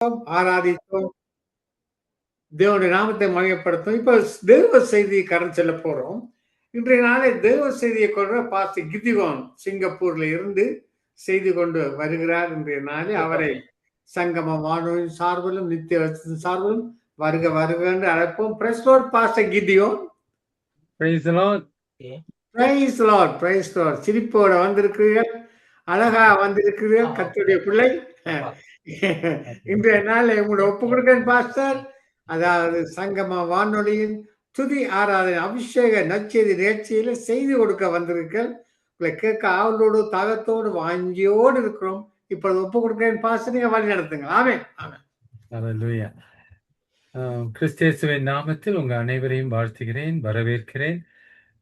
துதித்தோம், ஆராதித்தோம். தேவனுடைய நாமத்தை மகிமைப்படுத்தும். இப்ப தேவ செய்தியை கடந்து செல்ல போறோம். இன்றைய நாளை தேவ செய்தியை கொண்டு பாஸ்டர் கிதிகோன் சிங்கப்பூர்ல இருந்து செய்து கொண்டு வருகிறார். இன்றைய நாளில் அவரை சங்கம வானொலியின் சார்பிலும் நித்திய வெளிச்சத்தின் சார்பிலும் வருக வருக என்று அழைப்போம். Praise Lord pastor Gideon. Praise the Lord. Praise Lord, praise Lord. சிரிப்போட வந்திருக்கிறீர்கள், அழகா வந்திருக்கிறீர்கள் கர்த்தருடைய பிள்ளை. இன்றைய நாள் உங்களோட ஒப்பு கொடுக்கிறேன் பாஸ்டர். அதாவது சங்கம வானொலியின் துதி ஆராதனை அபிஷேக நற்செய்தி நிகழ்ச்சியில செய்தி கொடுக்க வந்திருக்கீர்கள். உங்களை கேட்க ஆவலோடு தாகத்தோடு வாஞ்சியோடு இருக்கிறோம். இப்பொழுது ஒப்பு கொடுக்கிறேன் பாஸ்டர், நீங்க வழி நடத்துங்க. ஆமென், ஆமென். Hallelujah. கிறிஸ்தேசுவின் நாமத்தில் உங்க அனைவரையும் வாழ்த்துகிறேன், வரவேற்கிறேன்.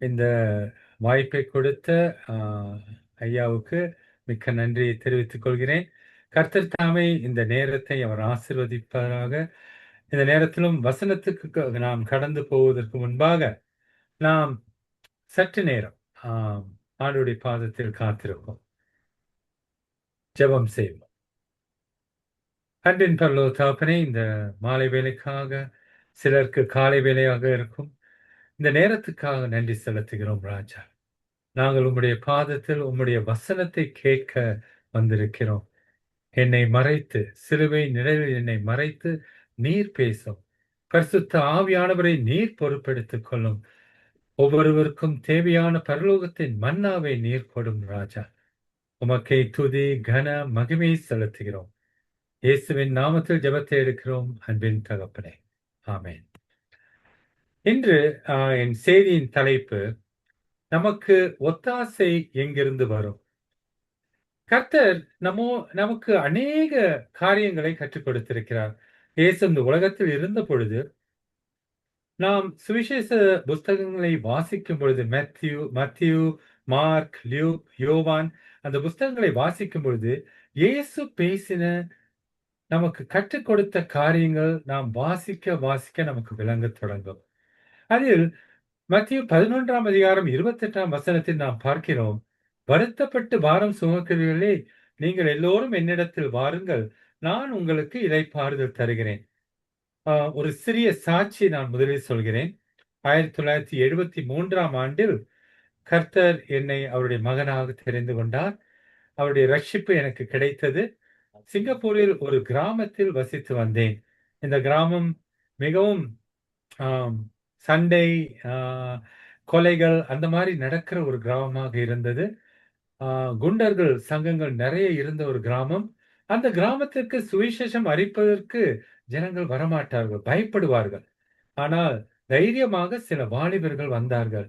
இந்த வாய்ப்பை கொடுத்த ஐயாவுக்கு மிக்க நன்றியை தெரிவித்துக் கொள்கிறேன். கர்த்தர் தாமே இந்த நேரத்தை அவர் ஆசீர்வதிப்பாராக. இந்த நேரத்திலும் வசனத்துக்கு நாம் கடந்து போவதற்கு முன்பாக நாம் சற்று நேரம் ஆண்டவருடைய பாதத்தில் காத்திருப்போம், ஜெபம் செய்வோம். அன்பின் பரலோக தகப்பனே, இந்த மாலை வேலைக்காக, சிலருக்கு காலை வேலையாக இருக்கும் இந்த நேரத்துக்காக நன்றி செலுத்துகிறோம் ராஜா. நாங்கள் உம்முடைய பாதத்தில் உம்முடைய வசனத்தை கேட்க வந்திருக்கிறோம். என்னை மறைத்து, சிலுவை நிழலில் என்னை மறைத்து நீர் பேசும். பரிசுத்த ஆவியானவரை நீர் பொறுப்பெடுத்துக் கொள்ளும். ஒவ்வொருவருக்கும் தேவையான பரலோகத்தின் மன்னாவை நீர் கொடும் ராஜா. உமக்கை துதி கன மகிமை செலுத்துகிறோம். இயேசுவின் நாமத்தில் ஜெபத்தை எடுக்கிறோம் அன்பின் தகப்பனே, ஆமென். இன்று என் செய்தியின் தலைப்பு, நமக்கு ஒத்தாசை எங்கிருந்து வரும்? கர்த்தர் நமக்கு அநேக காரியங்களை கற்றுக் கொடுத்திருக்கிறார். இயேசு இந்த உலகத்தில் இருந்த பொழுது நாம் சுவிசேஷ புஸ்தகங்களை வாசிக்கும் பொழுது, மத்தியு, மார்க், லியூக், யோவான், அந்த புஸ்தகங்களை வாசிக்கும் பொழுது இயேசு பேசின, நமக்கு கற்றுக் கொடுத்த காரியங்கள் நாம் வாசிக்க நமக்கு விளங்க தொடங்கும். அதில் மத்திய 11ஆம் அதிகாரம் 28ஆம் வசனத்தில் நாம் பார்க்கிறோம், வருத்தப்பட்டு பாரம் சுமக்கிறீர்களே, நீங்கள் எல்லோரும் என்னிடத்தில் வாருங்கள், நான் உங்களுக்கு இளைப்பாறுதல் தருகிறேன். ஒரு சிறிய சாட்சி நான் முதலில் சொல்கிறேன். 1973ஆம் ஆண்டில் கர்த்தர் என்னை அவருடைய மகனாக தெரிந்து கொண்டார். அவருடைய ரட்சிப்பு எனக்கு கிடைத்தது. சிங்கப்பூரில் ஒரு கிராமத்தில் வசித்து வந்தேன். இந்த கிராமம் மிகவும் சண்டை, கொலைகள் அந்த மாதிரி நடக்கிற ஒரு கிராமமாக இருந்தது. குண்டர்கள் சங்கங்கள் நிறைய இருந்த ஒரு கிராமம். அந்த கிராமத்திற்கு சுவிசேஷம் அறிப்பதற்கு ஜனங்கள் வரமாட்டார்கள், பயப்படுவார்கள். ஆனால் தைரியமாக சில வாலிபர்கள் வந்தார்கள்.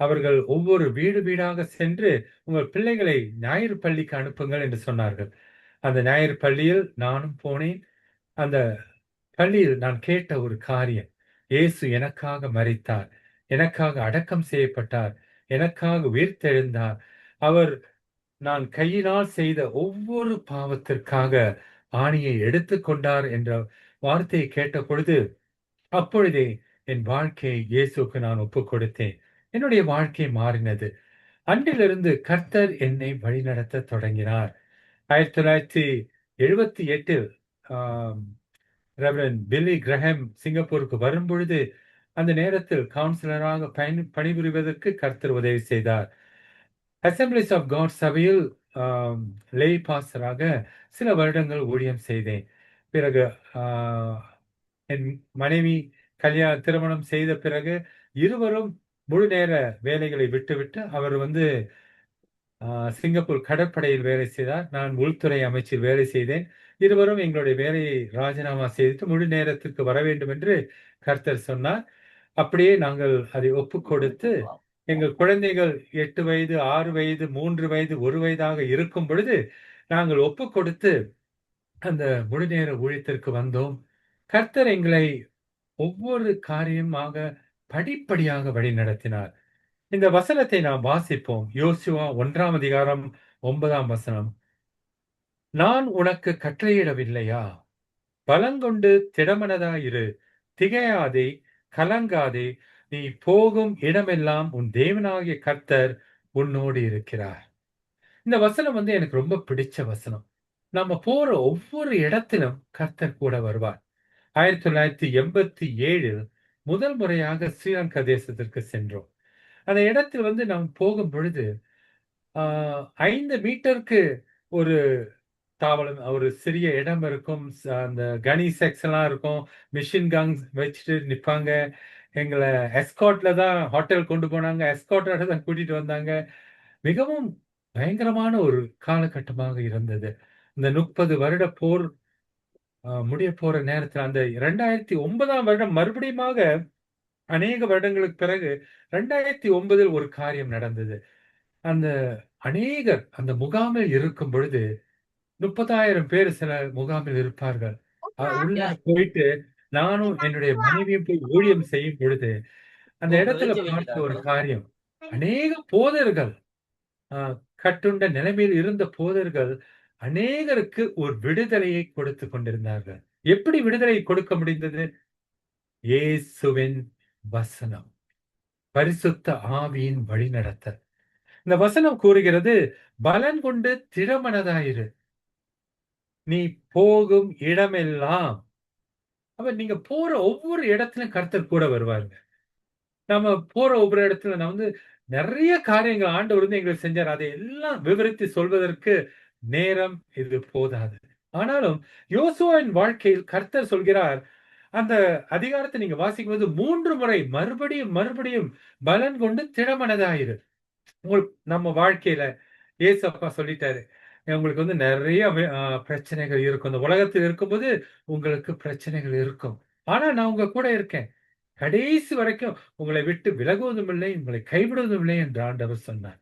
அவர்கள் ஒவ்வொரு வீடு வீடாக சென்று, உங்கள் பிள்ளைகளை ஞாயிறு பள்ளிக்கு அனுப்புங்கள் என்று சொன்னார்கள். அந்த ஞாயிறு பள்ளியில் நானும் போனேன். அந்த பள்ளியில் நான் கேட்ட ஒரு காரியம், இயேசு எனக்காக மரித்தார், எனக்காக அடக்கம் செய்யப்பட்டார், எனக்காக உயிர்த்தெழுந்தார், அவர் நான் கையினால் செய்த ஒவ்வொரு பாவத்திற்காக ஆணியை எடுத்துக்கொண்டார் என்ற வார்த்தையை கேட்ட பொழுது, அப்பொழுதே என் வாழ்க்கையை இயேசுக்கு நான் ஒப்புக் கொடுத்தேன். என்னுடைய வாழ்க்கை மாறினது. அன்றிலிருந்து கர்த்தர் என்னை வழிநடத்த தொடங்கினார். 1978 ரெவரண்ட் பில்லி கிரஹாம் சிங்கப்பூருக்கு வரும் பொழுது, அந்த நேரத்தில் கவுன்சிலராக பணிபுரிவதற்கு கர்த்தர் உதவி செய்தார். அசம்பிளிஸ் ஆஃப் காட் சபையில் லே பாஸ்டராக சில வருடங்கள் ஊழியம் செய்தேன். பிறகு என் மனைவி திருமணம் செய்த பிறகு இருவரும் முழு நேர வேலைகளை விட்டுவிட்டு, அவர் சிங்கப்பூர் கடற்படையில் வேலை செய்தார், நான் உள்துறை அமைச்சில் வேலை செய்தேன். இருவரும் எங்களுடைய வேலையை ராஜினாமா செய்து முழு நேரத்திற்கு வர வேண்டும் என்று கர்த்தர் சொன்னார். அப்படியே நாங்கள் அதை ஒப்புக் கொடுத்து, எங்கள் குழந்தைகள் 8 வயது, 6 வயது, 3 வயது, 1 வயதாக இருக்கும் பொழுது நாங்கள் ஒப்புக் கொடுத்து அந்த முழு நேர ஊழியத்திற்கு வந்தோம். கர்த்தர் எங்களை ஒவ்வொரு காரியமாக படிப்படியாக வழி நடத்தினார். இந்த வசனத்தை நாம் வாசிப்போம். யோசுவா 1ஆம் அதிகாரம் 9ஆம் வசனம். நான் உனக்கு கட்டளையிடவில்லையா? பலங்கொண்டு திடமனதாயிரு, திகையாதே, கலங்காதே, நீ போகும் இடமெல்லாம் உன் தேவனாகிய கர்த்தர் உன்னோடு இருக்கிறார். இந்த வசனம் எனக்கு ரொம்ப பிடிச்ச வசனம். நம்ம போற ஒவ்வொரு இடத்திலும் கர்த்தர் கூட வருவார். 1987 முதல் முறையாக ஸ்ரீலங்கா தேசத்திற்கு சென்றோம். அந்த இடத்தில் நாம் போகும் பொழுது, 5 மீட்டருக்கு ஒரு தாவலம் ஒரு சிறிய இடம் இருக்கும். அந்த கனி செக்ஷன்லாம் இருக்கும். மிஷின் கன்ஸ் வச்சுட்டு நிப்பாங்க. எங்கள எஸ்கார்ட்ல தான் ஹோட்டல் கொண்டு போனாங்க. எஸ்கார்ட்டோட தான் கூட்டிட்டு வந்தாங்க. மிகவும் பயங்கரமான ஒரு காலகட்டமாக இருந்தது. இந்த 30 வருட போர் முடியப் போற நேரத்துல அந்த 2009ஆம் வருடம் மறுபடியுமாக அநேக வருடங்களுக்கு பிறகு 2009ல் ஒரு காரியம் நடந்தது. அந்த அநேகர் அந்த முகாமில் இருக்கும் பொழுது 30,000 பேர் சில முகாமில் இருப்பார்கள். உள்ளார போயிட்டு நானும் என்னுடைய மனைவியும் போய் ஊழியம் செய்யும் பொழுது, அந்த இடத்துல பார்த்த ஒரு காரியம், அநேக போதகர்கள் அ கட்டுண்ட நிலைமையில் இருந்த போதகர்கள் அநேகருக்கு ஒரு விடுதலையை கொடுத்துக் கொண்டிருந்தார்கள். எப்படி விடுதலை கொடுக்க முடிந்தது? இயேசுவின் வசனம். பரிசுத்த ஆவியின் வழிநடத்தல். இந்த வசனம் கூறுகிறது, பலன் கொண்டு திடமனதாயிரு. நீ போகும் இடமெல்லாம் அப்ப நீங்க போற ஒவ்வொரு இடத்திலும் கர்த்தர் கூட வருவாருங்க. நம்ம போற ஒவ்வொரு இடத்துல நான் நெறைய காரியங்கள் ஆண்டவர் எங்களுக்கு செஞ்சார். அதை எல்லாம் விவரித்து சொல்வதற்கு நேரம் இது போதாது. ஆனாலும் யோசுவாவின் வாழ்க்கையில் கர்த்தர் சொல்கிறார், அந்த அதிகாரத்தை நீங்க வாசிக்கும்போது 3 முறை மறுபடியும், மறுபடியும் பலன் கொண்டு திடமனதாயிரு. நம்ம வாழ்க்கையில ஏசப்பா சொல்லிட்டாரு. உங்களுக்கு நெறைய பிரச்சனைகள் இருக்கும். இந்த உலகத்தில் இருக்கும்போது உங்களுக்கு பிரச்சனைகள் இருக்கும். ஆனா நான் உங்க கூட இருக்கேன். கடைசி வரைக்கும் உங்களை விட்டு விலகுவதும் இல்லை, உங்களை கைவிடுவதும் இல்லை என்று ஆண்டவர் சொன்னார்.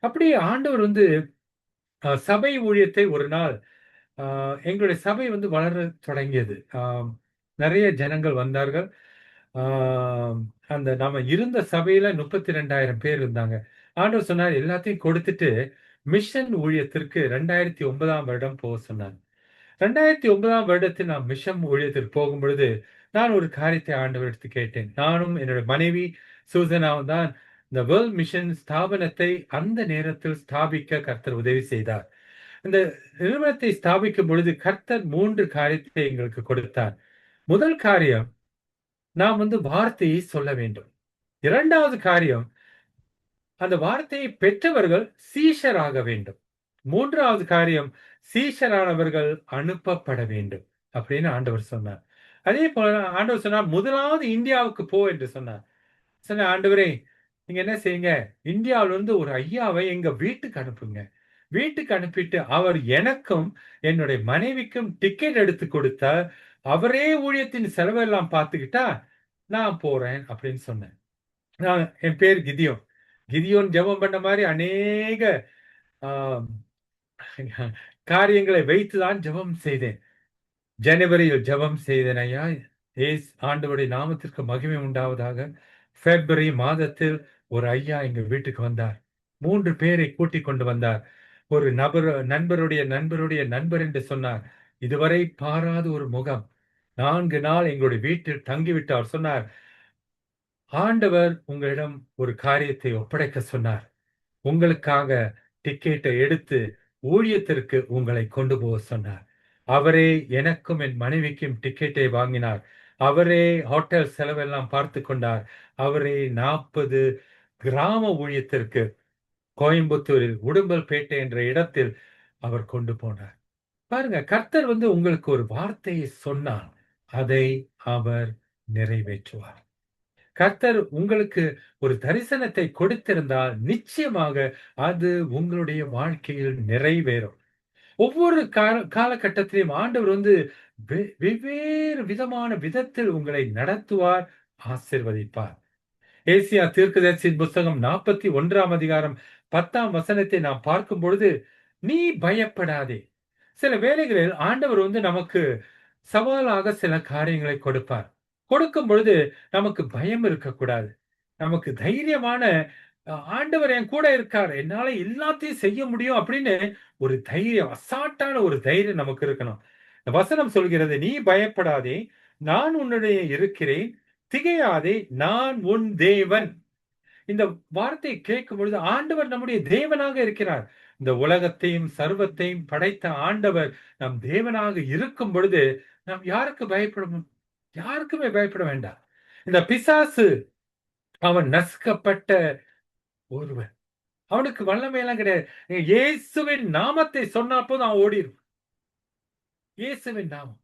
அப்படியே ஆண்டவர் சபை ஊழியத்தை ஒரு நாள் எங்களுடைய சபை வளரத் தொடங்கியது. நெறைய ஜனங்கள் வந்தார்கள். அந்த நாம இருந்த சபையில 32,000 பேர் இருந்தாங்க. ஆண்டவர் சொன்னார், எல்லாத்தையும் கொடுத்துட்டு மிஷன் ஊழியத்திற்கு 2009ஆம் வருடம் போக சொன்னார். 2009ஆம் வருடத்தில் நான் மிஷன் ஊழியத்திற்கு போகும்பொழுது, நான் ஒரு காரியத்தை ஆண்டவரிடத்தில் கேட்டேன். நானும் என்னுடைய மனைவி சூசனாவும் தான் இந்த வேர்ல்ட் மிஷன் ஸ்தாபனத்தை அந்த நேரத்தில் ஸ்தாபிக்க கர்த்தர் உதவி செய்தார். இந்த நிறுவனத்தை ஸ்தாபிக்கும் பொழுது கர்த்தர் 3 காரியத்தை எங்களுக்கு கொடுத்தார். முதல் காரியம், நாம் வார்த்தையை சொல்ல வேண்டும். 2வது காரியம், அந்த வார்த்தையை பெற்றவர்கள் சீஷராக வேண்டும். 3வது காரியம், சீஷரானவர்கள் அனுப்பப்பட வேண்டும் அப்படின்னு ஆண்டவர் சொன்னார். அதே போல ஆண்டவர் சொன்னார், முதலாவது இந்தியாவுக்கு போ என்று சொன்னார். சொன்ன, ஆண்டவரே நீங்க என்ன செய்யுங்க, இந்தியாவிலிருந்து ஒரு ஐயாவை எங்க வீட்டுக்கு அனுப்புங்க. வீட்டுக்கு அனுப்பிட்டு அவர் எனக்கும் என்னுடைய மனைவிக்கும் டிக்கெட் எடுத்து கொடுத்தா, அவரே ஊழியத்தின் செலவெல்லாம் பார்த்துக்கிட்டா நான் போறேன் அப்படின்னு சொன்னேன். என் பேர் கிதியோன். கிதியோன் ஜெபம் பண்ண மாதிரி அநேக ஆஹ், காரியங்களை வைத்துதான் ஜெபம் செய்தேன். ஜனவரியில் ஜெபம் செய்தேன் ஐயா. ஆண்டவருடைய நாமத்திற்கு மகிமை உண்டாவதாக. பிப்ரவரி மாதத்தில் ஒரு ஐயா எங்க வீட்டுக்கு வந்தார். 3 பேரை கூட்டிக் கொண்டு வந்தார். ஒரு நண்பருடைய நண்பருடைய நண்பர் என்று சொன்னார். இதுவரை பாராத ஒரு முகம். 4 நாள் எங்களுடைய வீட்டில் தங்கிவிட்டு அவர் சொன்னார், ஆண்டவர் உங்களிடம் ஒரு காரியத்தை ஒப்படைக்க சொன்னார். உங்களுக்காக டிக்கெட்டை எடுத்து ஊழியத்திற்கு உங்களை கொண்டு போக சொன்னார். அவரே எனக்கும் என் மனைவிக்கும் டிக்கெட்டை வாங்கினார். அவரே ஹோட்டல் செலவெல்லாம் பார்த்து கொண்டார். அவரே 40 கிராம ஊழியத்திற்கு கோயம்புத்தூரில் உடும்பல்பேட்டை என்ற இடத்தில் அவர் கொண்டு போனார். பாருங்க, கர்த்தர் உங்களுக்கு ஒரு வார்த்தையை சொன்னால் அதை அவர் நிறைவேற்றுவார். கர்த்தர் உங்களுக்கு ஒரு தரிசனத்தை கொடுத்திருந்தால் நிச்சயமாக அது உங்களுடைய வாழ்க்கையில் நிறைவேறும். ஒவ்வொரு காலகட்டத்திலும் ஆண்டவர் வெவ்வேறு விதமான விதத்தில் உங்களை நடத்துவார், ஆசீர்வதிப்பார். ஏசியா தீர்க்கதரிசியின் புஸ்தகம் 41ஆம் அதிகாரம் 10ஆம் வசனத்தை நாம் பார்க்கும் பொழுது, நீ பயப்படாதே. சில வேளைகளில் ஆண்டவர் நமக்கு சவாலாக சில காரியங்களை கொடுப்பார். கொடுக்கும் பொழுது நமக்கு பயம் இருக்கக்கூடாது. நமக்கு தைரியமான ஆண்டவர் என் கூட இருக்கார், என்னால எல்லாத்தையும் செய்ய முடியும் அப்படின்னு ஒரு தைரியம், அசால்ட்டான ஒரு தைரியம் நமக்கு இருக்கணும். வசனம் சொல்கிறது, நீ பயப்படாதே, நான் உன்னுடைய இருக்கிறேன், திகையாதே, நான் உன் தேவன். இந்த வார்த்தையை கேட்கும் பொழுது ஆண்டவர் நம்முடைய தேவனாக இருக்கிறார். இந்த உலகத்தையும் சர்வத்தையும் படைத்த ஆண்டவர் நம் தேவனாக இருக்கும் பொழுது நாம் யாருக்குமே பயப்பட வேண்டாம். இந்த பிசாசு அவன் நசுக்கப்பட்ட ஒருவன். அவனுக்கு வல்லமையெல்லாம் கிடையாது. இயேசுவின் நாமத்தை சொன்னா போதும் அவன் ஓடிடும். இயேசுவின் நாமம்.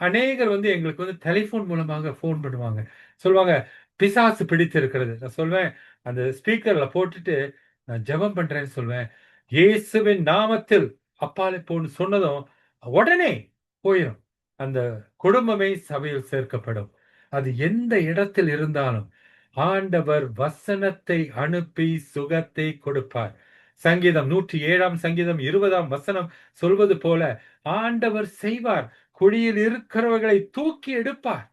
அநேகர் எங்களுக்கு டெலிபோன் மூலமாக போன் பண்ணுவாங்க. சொல்லுவாங்க, பிசாசு பிடித்திருக்கிறது. நான் சொல்வேன், அந்த ஸ்பீக்கர்ல போட்டுட்டு நான் ஜெபம் பண்றேன்னு சொல்வேன். இயேசுவின் நாமத்தில் அப்பாலே போன்னு சொன்னதும் உடனே போயிடும். அந்த குடும்பமே சபையில் சேர்க்கப்படும். அது எந்த இடத்தில் இருந்தாலும் ஆண்டவர் வசனத்தை அனுப்பி சுகத்தை கொடுப்பார். சங்கீதம் 107 சங்கீதம் 20 சொல்வது போல ஆண்டவர் செய்வார். குழியில் இருக்கிறவர்களை தூக்கி எடுப்பார்.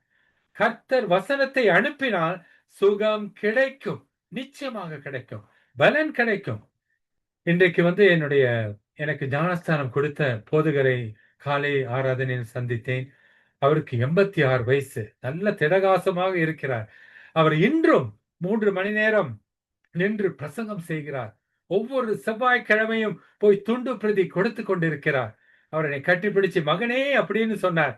கர்த்தர் வசனத்தை அனுப்பினால் சுகம் கிடைக்கும். நிச்சயமாக கிடைக்கும். பலன் கிடைக்கும். இன்றைக்கு எனக்கு ஞானஸ்தானம் கொடுத்த போதகரை காலை ஆராதனையில் சந்தித்தேன். அவருக்கு 86 வயசு. நல்ல திடகாசமாக இருக்கிறார். அவர் இன்றும் 3 மணி நேரம் நின்று பிரசங்கம் செய்கிறார். ஒவ்வொரு செவ்வாய்க்கிழமையும் போய் துண்டு பிரதி கொடுத்து கொண்டிருக்கிறார். அவர் என்னை கட்டிப்பிடிச்சு மகனே அப்படின்னு சொன்னார்.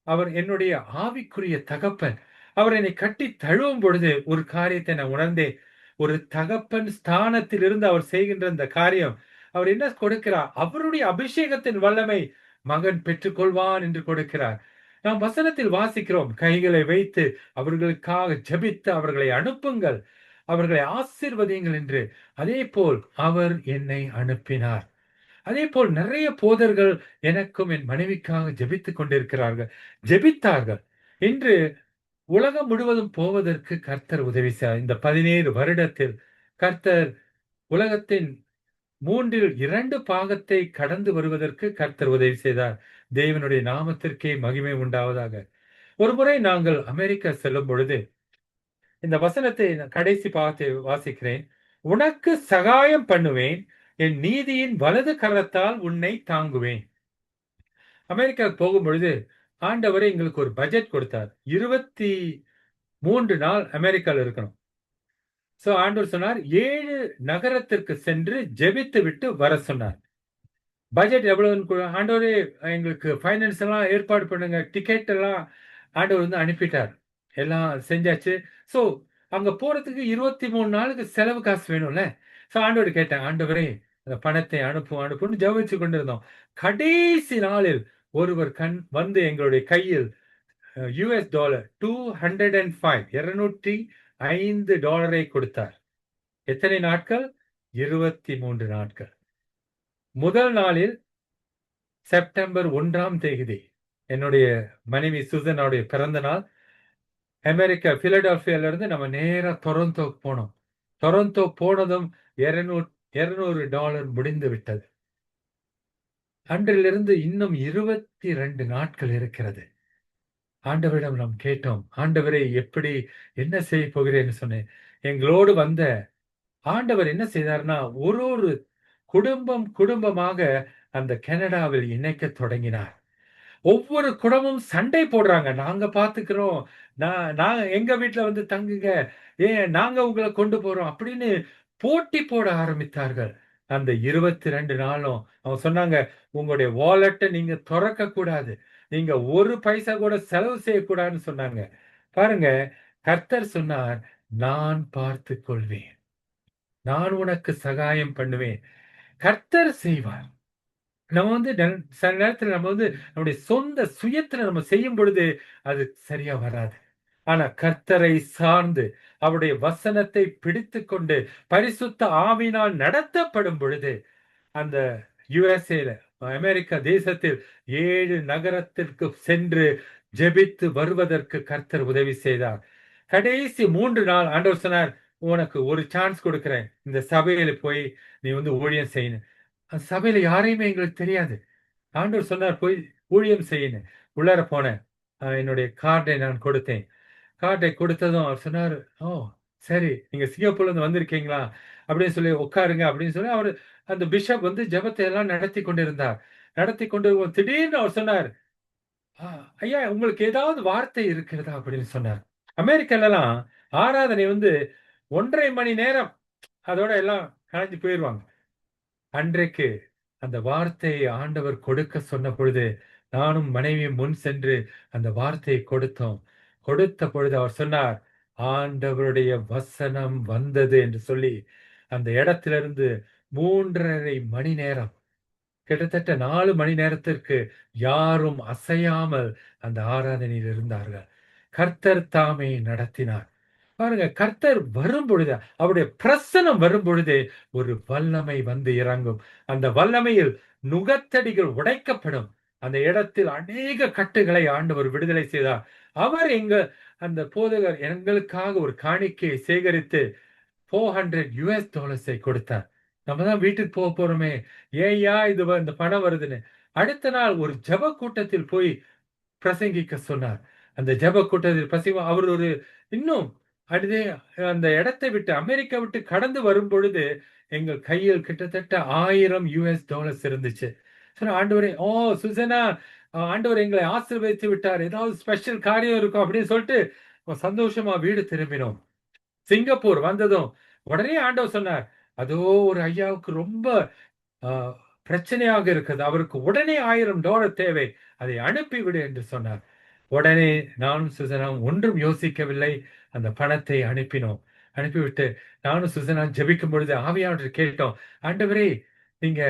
அவர் என்னுடைய ஆவிக்குரிய தகப்பன். அவர் என்னை கட்டி தழுவும் பொழுது ஒரு காரியத்தை நான் உணர்ந்தேன். ஒரு தகப்பன் ஸ்தானத்தில் இருந்து அவர் செய்கின்ற இந்த காரியம், அவர் என்ன கொடுக்கிறார்? அவருடைய அபிஷேகத்தின் வல்லமை மகன் பெற்றுக்கொள்வான் என்று கொடுக்கிறார். நாம் வசனத்தில் வாசிக்கிறோம், கைகளை வைத்து அவர்களுக்காக ஜெபித்து அவர்களை அனுப்புங்கள், அவர்களை ஆசீர்வதியுங்கள் என்று. அதே போல் அவர் என்னை அனுப்பினார். அதே போல் நிறைய போதர்கள் எனக்கும் என் மனைவிக்காக ஜெபித்துக் கொண்டிருக்கிறார்கள், ஜெபித்தார்கள். இன்று உலகம் முழுவதும் போவதற்கு கர்த்தர் உதவி செய்தார். இந்த 17 வருடத்தில் கர்த்தர் உலகத்தின் 2/3 பாகத்தை கடந்து வருவதற்கு கர்த்தர் உதவி செய்தார். தேவனுடைய நாமத்திற்கே மகிமை உண்டாவதாக. ஒரு முறை நாங்கள் அமெரிக்கா செல்லும் பொழுது இந்த வசனத்தை கடைசி பாகத்தை வாசிக்கிறேன். உனக்கு சகாயம் பண்ணுவேன், என் நீதியின் வலது கரத்தால் உன்னை தாங்குவேன். அமெரிக்காவுக்கு போகும் பொழுது ஆண்டவரே எங்களுக்கு ஒரு பட்ஜெட் கொடுத்தார். 23 நாள் அமெரிக்காவில் இருக்கணும். சோ ஆண்டவர் சொன்னார், 7 நகரத்திற்கு சென்று ஜெபித்து விட்டு வர சொன்னார். பட்ஜெட் எவ்வளவு? ஆண்டவரே எங்களுக்கு ஃபைனான்ஸ் எல்லாம் ஏற்பாடு பண்ணுங்க, டிக்கெட் எல்லாம் ஆண்டவர் அனுப்பிட்டார். எல்லாம் செஞ்சாச்சு. சோ அங்க போறதுக்கு 23 நாளுக்கு செலவு காசு வேணும்ல. சோ ஆண்டவர் கேட்டேன், ஆண்டவரே அந்த பணத்தை அனுப்புன்னு ஜெபிச்சு கொண்டிருந்தோம். கடைசி நாளில் ஒருவர் எங்களுடைய கையில் யுஎஸ் டாலர் 205 டாலரை கொடுத்தார். எத்தனை நாட்கள்? 23 நாட்கள். முதல் நாளில் செப்டம்பர் 1ஆம் தேதி என்னுடைய மனைவி சுசனாவுடைய பிறந்த நாள். அமெரிக்கா பிலடெல்பியால இருந்து நம்ம நேரா டொரண்டோ போனோம். டொரண்டோ போனதும் 200 டாலர் முடிந்து விட்டது. அன்றிலிருந்து இன்னும் 22 நாட்கள் இருக்கிறது. ஆண்டவரிடம் நாம் கேட்டோம், ஆண்டவரே எப்படி என்ன செய்ய போகிறேன்னு சொன்னேன். எங்களோடு வந்த ஆண்டவர் என்ன செய்தார்னா, ஒரு குடும்பமாக அந்த கனடாவில் இணைக்க தொடங்கினார். ஒவ்வொரு குடும்பமும் சண்டை போடுறாங்க. நாங்க பாத்துக்கிறோம், நான் எங்க வீட்டுல தங்குங்க, நாங்க உங்களை கொண்டு போறோம் அப்படின்னு போட்டி போட ஆரம்பித்தார்கள். அந்த 22 நாளும் அவங்க சொன்னாங்க, உங்களுடைய வாலெட்டை நீங்க திறக்க கூடாது, நீங்க ஒரு பைசா கூட செலவு செய்யக்கூடாதுன்னு சொன்னாங்க. பாருங்க, கர்த்தர் சொன்னார், நான் பார்த்துக் கொள்வேன், நான் உனக்கு சகாயம் பண்ணுவேன். கர்த்தர் செய்வார். நம்ம சில நேரத்துல நம்ம நம்முடைய சொந்த சுயத்துல நம்ம செய்யும் பொழுது அது சரியா வராது. ஆனா கர்த்தரை சார்ந்து அவருடைய வசனத்தை பிடித்து கொண்டு பரிசுத்த ஆவியினால் நடத்தப்படும் பொழுது அந்த யுஎஸ்ஏல அமெரிக்கா தேசத்தில் 7 நகரத்திற்கு சென்று ஜெபித்து வருவதற்கு கர்த்தர் உதவி செய்தார். கடைசி 3 நாள் ஆண்டவர் சொன்னார், உனக்கு ஒரு சான்ஸ் கொடுக்கிறேன், இந்த சபையில போய் நீ ஊழியம் செய்யணும். அந்த சபையில யாரையுமே எங்களுக்கு தெரியாது. ஆண்டவர் சொன்னார், போய் ஊழியம் செய்யணும். உள்ளார போனேன். என்னுடைய கார்டை நான் கொடுத்தேன். கார்டை கொடுத்ததும் அவர் சொன்னார், ஓ சரி, நீங்க சிங்கப்பூர்ல இருந்து வந்திருக்கீங்களா அப்படின்னு சொல்லி உட்காருங்க அப்படின்னு சொல்லி அவர் அந்த பிஷப் ஜெபத்தை எல்லாம் நடத்தி கொண்டிருந்தார். நடத்தி கொண்டு திடீர்னு அவர் சொன்னார், ஐயா உங்களுக்கு ஏதாவது வார்த்தை இருக்கிறதா அப்படின்னு சொன்னார். அமெரிக்கால எல்லாம் ஆராதனை 1.5 மணி நேரம், அதோட எல்லாம் கலைஞ்சு போயிடுவாங்க. அன்றைக்கு அந்த வார்த்தையை ஆண்டவர் கொடுக்க சொன்ன பொழுது, நானும் மனைவியும் முன் சென்று அந்த வார்த்தையை கொடுத்தோம். கொடுத்த பொழுது அவர் சொன்னார், ஆண்டவருடைய வசனம் வந்தது என்று சொல்லி, அந்த இடத்திலிருந்து 3½ மணி நேரம், கிட்டத்தட்ட 4 மணி நேரத்திற்கு யாரும் அசையாமல் அந்த ஆராதனையில் இருந்தார்கள். கர்த்தர் தாமே நடத்தினார். பாருங்க, கர்த்தர் வரும்பொழுது, அவருடைய பிரசனம் வரும்பொழுது ஒரு வல்லமை வந்து இறங்கும். அந்த வல்லமையில் நுகத்தடிகள் உடைக்கப்படும். அந்த இடத்தில் அநேக கட்டுகளை ஆண்டவர் விடுதலை செய்தார். அவர் அந்த போதகர் எங்களுக்காக ஒரு காணிக்கையை சேகரித்து $400 கொடுத்தார். நம்ம தான் வீட்டுக்கு போறோமே, ஏய்யா இந்த பணம் வருதுன்னு. அடுத்த நாள் ஒரு ஜெப கூட்டத்தில் போய் பிரசங்கிக்க சொன்னார். அந்த ஜெப கூட்டத்தில் அவர் இன்னும் அடுத்தே அந்த இடத்தை விட்டு, அமெரிக்கா விட்டு கடந்து வரும்பொழுது எங்கள் கையில் கிட்டத்தட்ட $1000 இருந்துச்சு. சொன்னேன், ஆண்டவரே, சுசனா, ஆண்டவர் எங்களை ஆசீர்வதித்து விட்டார். ஏதாவது ஸ்பெஷல் காரியம் இருக்கும் அப்படின்னு சொல்லிட்டு சந்தோஷமா வீடு திரும்பினோம். சிங்கப்பூர் வந்ததும் உடனே ஆண்டவர் சொன்னார், அதோ ஒரு ஐயாவுக்கு ரொம்ப ஆ, பிரச்சனையாக இருக்குது. அவருக்கு உடனே $1000 தேவை. அதை அனுப்பிவிடு என்று சொன்னார். உடனே நானும் சுசனாவும் ஒன்றும் யோசிக்கவில்லை. அந்த பணத்தை அனுப்பினோம். அனுப்பிவிட்டு நானும் சுசனாவும் ஜெபிக்கும் பொழுது ஆவியானவர்ட்ட கேட்டோம், ஆண்டவரே, நீங்க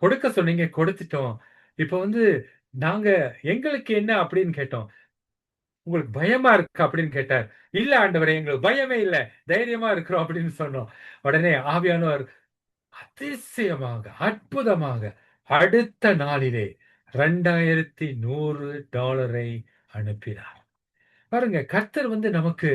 கொடுக்க சொன்னீங்க, கொடுத்துட்டோம். இப்ப நாங்க எங்களுக்கு என்ன அப்படின்னு கேட்டோம். உங்களுக்கு பயமா இருக்கா அப்படின்னு கேட்டார். இல்ல ஆண்டவரே, எங்களுக்கு பயமே இல்ல, தைரியமா இருக்கிறோம் அப்படின்னு சொன்னோம். உடனே ஆவியானவர் அதிசயமாக, அற்புதமாக அடுத்த நாளிலே $2100 அனுப்பினார். பாருங்க, கர்த்தர் நமக்கு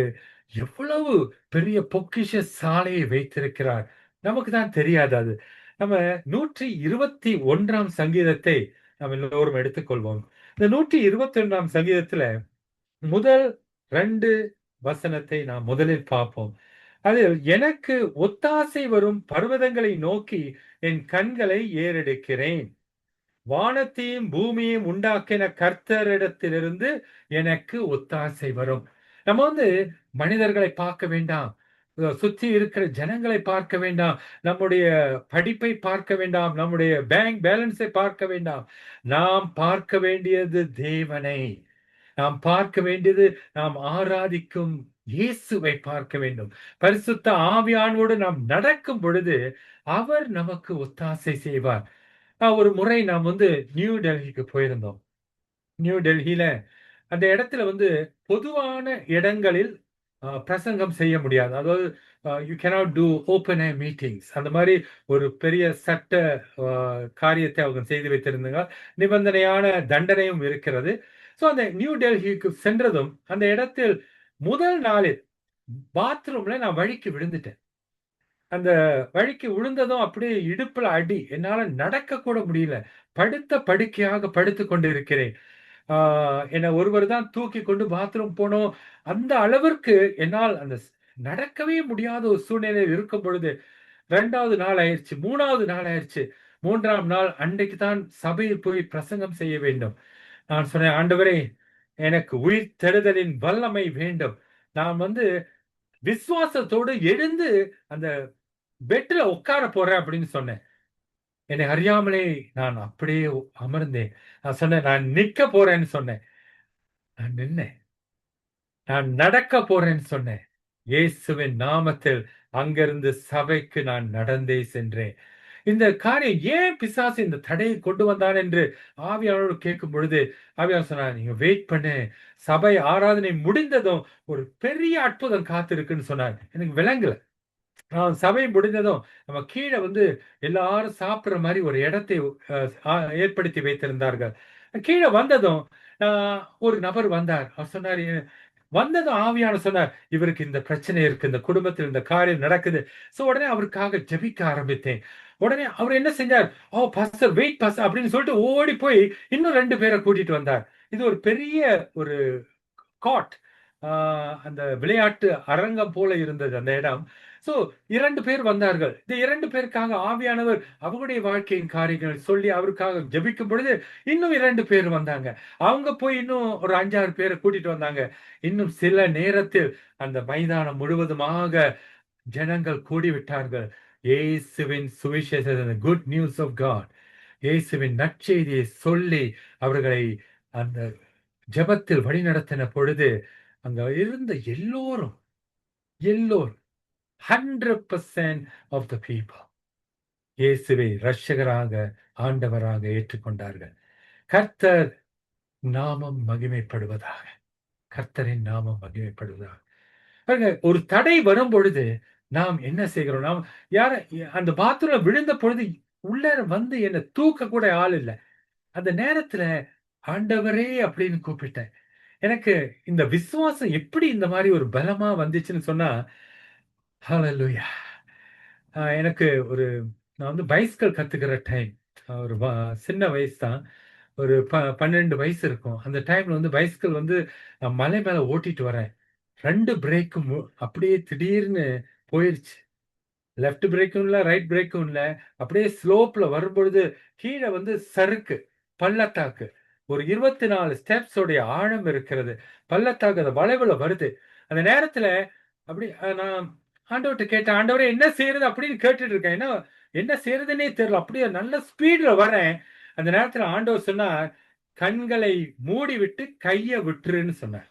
எவ்வளவு பெரிய பொக்கிஷ சாலையை வைத்திருக்கிறார். நமக்கு தான் தெரியாது அது. நம்ம 121ஆம் சங்கீதத்தை நம்ம எல்லோரும் எடுத்துக்கொள்வோம். இந்த 121ஆம் சங்கீதத்துல முதல் 2 வசனத்தை நாம் முதலில் பார்ப்போம். அதில், எனக்கு ஒத்தாசை வரும் பர்வதங்களை நோக்கி என் கண்களை ஏறெடுக்கிறேன். வானத்தையும் பூமியையும் உண்டாக்கின கர்த்தரிடத்திலிருந்து எனக்கு ஒத்தாசை வரும். நம்ம மனிதர்களை பார்க்க வேண்டாம். சுத்தி இருக்கிற ஜனங்களை பார்க்க வேண்டாம். நம்முடைய படிப்பை பார்க்க வேண்டாம். நம்முடைய பேங்க் பேலன்ஸை பார்க்க வேண்டாம். நாம் பார்க்க வேண்டியது தேவனை. நாம் பார்க்க வேண்டியது, நாம் ஆராதிக்கும் இயேசுவை பார்க்க வேண்டும். பரிசுத்த ஆவியானோடு நாம் நடக்கும் பொழுது அவர் நமக்கு ஒத்தாசை செய்வார். ஒரு முறை நாம் நியூ டெல்லிக்கு போயிருந்தோம். நியூ டெல்லியில அந்த இடத்துல பொதுவான இடங்களில் பிரசங்கம் செய்ய முடியாது. அதாவது you cannot do open air meetings. அந்த மாதிரி ஒரு பெரிய சட்ட காரியத்தை அவங்க செய்து வைத்திருந்தாங்க. நிபந்தனையான தண்டனையும் இருக்கிறது. ஸோ அந்த நியூ டெல்லிக்கு சென்றதும் அந்த இடத்தில் முதல் நாளில் பாத்ரூம்ல நான் வழிக்கு விழுந்துட்டேன். அந்த வழிக்கு விழுந்ததும் அப்படியே இடுப்புல அடி. என்னால நடக்க கூட முடியல. படுத்த படுக்கையாக படுத்துக் கொண்டிருக்கிறேன். என்னை ஒருவர் தான் தூக்கி கொண்டு பாத்ரூம் போனோம். அந்த அளவிற்கு என்னால் நடக்கவே முடியாத ஒரு சூழ்நிலையில் இருக்கும் பொழுது 2வது நாள் ஆயிடுச்சு, 3வது நாள் ஆயிடுச்சு. 3ஆம் நாள் அன்றைக்கு தான் சபையில் போய் பிரசங்கம் செய்ய வேண்டும். நான் சொன்னேன், ஆண்டவரே, எனக்கு உயிர் தெழுதலின் வல்லமை வேண்டும். நான் விசுவாசத்தோடு எழுந்து அந்த பெட்ல உட்கார போறேன் அப்படின்னு சொன்னேன். என்னை அறியாமலே நான் அப்படியே அமர்ந்தேன். நான் சொன்னேன், நான் நிக்க போறேன்னு சொன்னேன். நான் நின்னேன். நான் நடக்க போறேன்னு சொன்னேன். இயேசுவின் நாமத்தில் அங்கிருந்து சபைக்கு நான் நடந்தே சென்றேன். இந்த காரியம் ஏன் பிசாசு இந்த தடையை கொண்டு வந்தான் என்று ஆவியானோடு கேட்கும் பொழுது ஆவியானவர் சொன்னார், நீங்க வெயிட் பண்ணு, சபை ஆராதனை முடிந்ததும் ஒரு பெரிய அற்புதம் காத்திருக்குன்னு சொன்னார். எனக்கு விளங்கல. சபை முடிந்ததும் நம்ம கீழே எல்லாரும் சாப்பிடுற மாதிரி ஒரு இடத்தை ஏற்படுத்தி வைத்திருந்தார்கள். கீழே வந்ததும் ஒரு நபர் வந்தார். அவர் சொன்னார், வந்ததும் ஆவியானவர் சொன்னார், இவருக்கு இந்த பிரச்சனை இருக்கு, இந்த குடும்பத்தில் இந்த காரியம் நடக்குது. சோ உடனே அவருக்காக ஜெபிக்க ஆரம்பித்தேன். உடனே அவர் என்ன செஞ்சார், பாஸ்டர் வெயிட் பாஸ்டர் அப்படின்னு சொல்லிட்டு ஓடி போய் இன்னும் 2 பேரை கூட்டிட்டு வந்தார். இது ஒரு பெரிய ஒரு காட், அந்த விளையாட்டு அரங்கம் போல இருந்தது அந்த இடம். சோ 2 பேர் வந்தார்கள். இந்த 2 பேருக்காக ஆவியானவர் அவங்களுடைய வாழ்க்கையின் காரியங்களை சொல்லி அவருக்காக ஜெபிக்கும் பொழுது இன்னும் 2 பேர் வந்தாங்க. அவங்க போய் இன்னும் ஒரு 5, 6 பேரை கூட்டிட்டு வந்தாங்க. இன்னும் சில நேரத்தில் அந்த மைதானம் முழுவதுமாக ஜனங்கள் கூடிவிட்டார்கள். இயேசுவின் சுவிசேஷ குட் நியூஸ் ஆஃப் காட், இயேசுவின் நற்செய்தியை சொல்லி அவர்களை அந்த ஜெபத்தில் வழிநடத்தின பொழுது அங்க இருந்த எல்லோரும் 100% ஆஃப் த பீப்பிள் இயேசுவை இரட்சகராக ஆண்டவராக ஏற்றுக்கொண்டார்கள். கர்த்தர் நாமம் மகிமைப்படுவதாக. கர்த்தரின் நாமம் மகிமைப்படுவதாக. பாருங்க, ஒரு தடை வரும் பொழுது நாம் என்ன செய்கிறோம்? நாம் யார அந்த பாத்ரூம்ல விழுந்த பொழுது உள்ளார வந்து என்ன தூக்க கூட ஆள் இல்ல. அந்த நேரத்துல ஆண்டவரே அப்படின்னு கூப்பிட்டேன். எனக்கு இந்த விசுவாசம் எப்படி இந்த மாதிரி ஒரு பலமா வந்துச்சுன்னு சொன்னா, ஹalleluya. எனக்கு நான் வந்து பைசிக்கல் கத்துக்கிற டைம். ஒரு சின்ன வயசு தான். ஒரு 12 வயசு இருக்கும். அந்த டைம்ல வந்து பைசிக்கல் வந்து நான் மலை மேல ஓட்டிட்டு வரேன். 2 பிரேக்கும் அப்படியே திடீர்னு போயிருச்சு. லெஃப்ட் பிரேக்கும் இல்ல, ரைட் பிரேக்கும் இல்ல. அப்படியே ஸ்லோப்ல வரும்பொழுது கீழ வந்து சறுக்கு, பள்ளத்தாக்கு. ஒரு 24 ஸ்டெப்ஸ் உடைய ஆழம் இருக்கிறது. பள்ளத்தாக்கு அந்த வளைவுல வருது. அந்த நேரத்துல அப்படி நான் ஆண்டவர்ட்ட கேட்டேன். ஆண்டவரே என்ன செய்யறது? அப்படின்னு கேட்டுட்டு இருக்கேன். என்ன செய்யறதுன்னே தெரியல. அப்படியே நல்ல ஸ்பீட்ல வரேன். அந்த நேரத்துல ஆண்டவர் சொன்னார், கண்களை மூடிவிட்டு கைய விட்டுருன்னு சொன்னார்.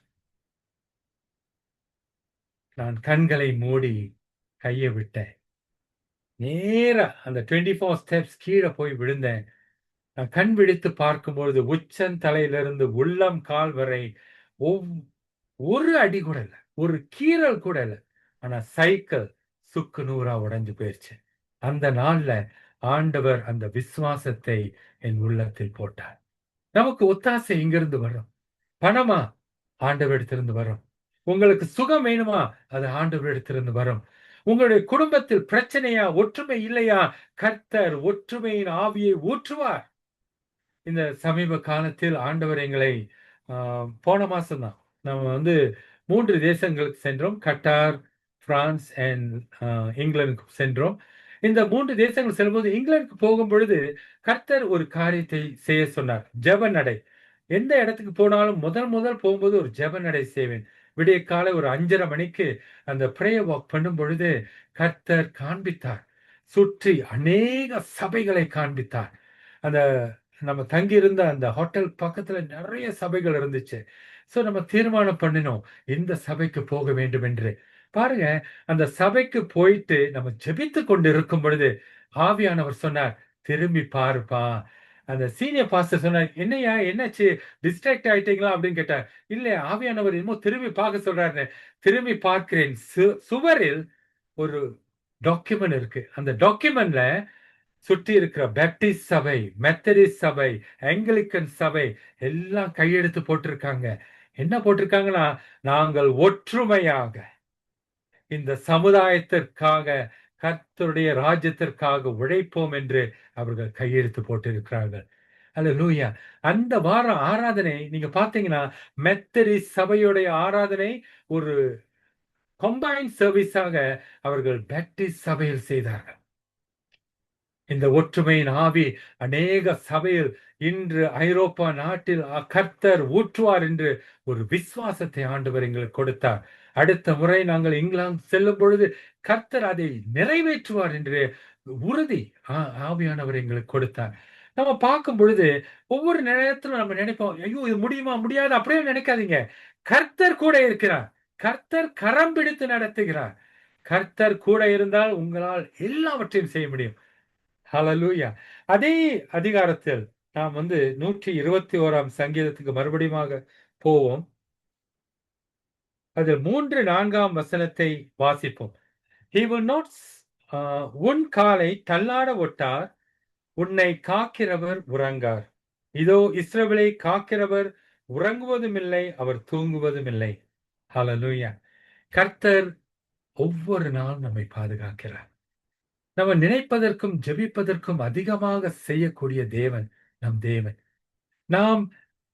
நான் கண்களை மூடி கைய விட்டேன். நேரா அந்த 24 ஸ்டெப்ஸ் கீழ போய் விழுந்தேன். நான் கண் விழித்து பார்க்கும்பொழுது உச்சந்தலையிலிருந்து உள்ளம் கால் வரை ஒவ் ஒரு அடி கூட இல்ல. ஒரு கீறல் கூட இல்ல. ஆனா சைக்கிள் சுக்கு நூறா உடைஞ்சு போயிருச்சு. அந்த நாள்ல ஆண்டவர் அந்த விசுவாசத்தை என் உள்ளத்தில் போட்டார். நமக்கு ஒத்தாசை எங்கிருந்து வரும்? பணமா? ஆண்டவரிடத்திலிருந்து வரும். உங்களுக்கு சுகம் வேணுமா? அது ஆண்டவரிடத்திலிருந்து வரும். உங்களுடைய குடும்பத்தில் பிரச்சனையா? ஒற்றுமை இல்லையா? கர்த்தர் ஒற்றுமையின் ஆவியை ஊற்றுவார். இந்த சமீப காலத்தில் ஆண்டவர் எங்களை போன மாசம் தான் நம்ம வந்து 3 தேசங்களுக்கு சென்றோம். கட்டார், பிரான்ஸ் அண்ட் இங்கிலாந்துக்கு சென்றோம். இந்த 3 தேசங்கள் செல்லும்போது இங்கிலாந்துக்கு போகும் பொழுது கர்த்தர் ஒரு காரியத்தை செய்ய சொன்னார். ஜெப நடை. எந்த இடத்துக்கு போனாலும் முதல் போகும்போது ஒரு ஜெப நடை செய்வேன். விடிய காலை ஒரு 5:30 மணிக்கு அந்த பிரேயர் வாக் பண்ணும் பொழுது கர்த்தர் காண்பித்தார். சுற்றி அநேக சபைகளை காண்பித்தார். அந்த நம்ம தங்கியிருந்த அந்த ஹோட்டல் பக்கத்துல நிறைய சபைகள் இருந்துச்சு. சோ நம்ம தீர்மானம் பண்ணினோம், இந்த சபைக்கு போக வேண்டும் என்று. பாருங்க, அந்த சபைக்கு போயிட்டு நம்ம ஜெபித்துக் கொண்டு இருக்கும் பொழுது ஆவியானவர் சொன்னார், திரும்பி பாருப்பா. அந்த சீனியர் பாஸ்டர் சொன்னார், என்னையா என்னாச்சு, டிஸ்ட்ராக்ட் ஆயிட்டீங்களா அப்படின்னு கேட்டார். இல்ல, ஆவியானவர் என்னமோ திரும்பி பார்க்க சொல்றாருன்னு திரும்பி பார்க்கிறேன். சுவரில் ஒரு டாக்குமெண்ட் இருக்கு. அந்த டாக்குமெண்ட்ல சுற்றி இருக்கிற பேப்டிஸ்ட் சபை, மெத்தடிஸ்ட் சபை, ஆங்கிலிக்கன் சபை எல்லாம் கையெழுத்து போட்டிருக்காங்க. என்ன போட்டிருக்காங்கன்னா, நாங்கள் ஒற்றுமையாக இந்த சமுதாயத்திற்காக, கர்த்தருடைய ராஜ்யத்திற்காக உழைப்போம் என்று அவர்கள் கையெழுத்து போட்டிருக்கிறார்கள். அல்லேலூயா. அந்த வார ஆராதனை நீங்க பார்த்தீங்கன்னா, மெத்தடிஸ்ட் சபையுடைய ஆராதனை ஒரு கம்பைன்ட் சர்வீஸாக அவர்கள் பேப்டிஸ்ட் சபையில் செய்தார்கள். இந்த ஒற்றுமையின் ஆவி அநேக சபையில் இன்று ஐரோப்பா நாட்டில் கர்த்தர் ஊற்றுவார் என்று ஒரு விசுவாசத்தை ஆண்டவர் எங்களுக்கு கொடுத்தார். அடுத்த முறை நாங்கள் இங்கிலாந்து செல்லும் பொழுது கர்த்தர் அதை நிறைவேற்றுவார் என்று உறுதி ஆவியானவர் எங்களுக்கு கொடுத்தார். நம்ம பார்க்கும் பொழுது ஒவ்வொரு நேரத்திலும் நம்ம நினைப்போம், ஐயோ இது முடியுமா முடியாது அப்படியே நினைக்காதீங்க. கர்த்தர் கூட இருக்கிறார். கர்த்தர் கரம் பிடித்து நடத்துகிறார். கர்த்தர் கூட இருந்தால் உங்களால் எல்லாவற்றையும் செய்ய முடியும். ஹalleluya. அதே அதிகாரத்தில் நாம் வந்து 121ஆம் சங்கீதத்துக்கு மறுபடியுமாக போவோம். அதில் 3, 4ஆம் வசனத்தை வாசிப்போம். He will not உன் காலை தள்ளாட ஒட்டார், உன்னை காக்கிறவர் உறங்கார். இதோ இஸ்ரவேலை காக்கிறவர் உறங்குவதும் இல்லை, அவர் தூங்குவதும் இல்லை. ஹalleluya. கர்த்தர் ஒவ்வொரு நாளும் நம்மை பாதுகாக்கிறார். நம்ம நினைப்பதற்கும் ஜெபிப்பதற்கும் அதிகமாக செய்யக்கூடிய தேவன் நம் தேவன். நாம்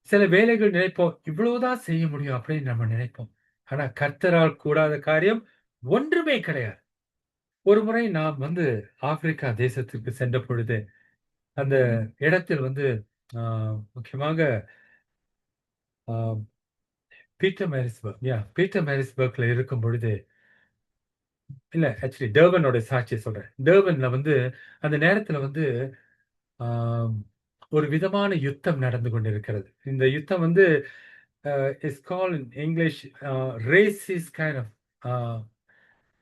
சில வேலைகள் நினைப்போம், இவ்வளவுதான் செய்ய முடியும் அப்படின்னு நம்ம நினைப்போம். ஆனா கர்த்தரால் கூடாத காரியம் ஒன்றுமே கிடையாது. ஒரு முறை நாம் வந்து ஆப்பிரிக்கா தேசத்திற்கு சென்ற பொழுது அந்த இடத்தில் வந்து முக்கியமாக பீட்டர் மேரிஸ்பர்க் இருக்கும் பொழுது இல்ல ஆக்சுவலி டர்பனோட சாட்சியை சொல்றேன். டர்பன்ல வந்து அந்த நேரத்துல வந்து ஆம், ஒரு விதமான யுத்தம் நடந்து கொண்டிருக்கிறது. இந்த யுத்தம் வந்து is call in English racist kind of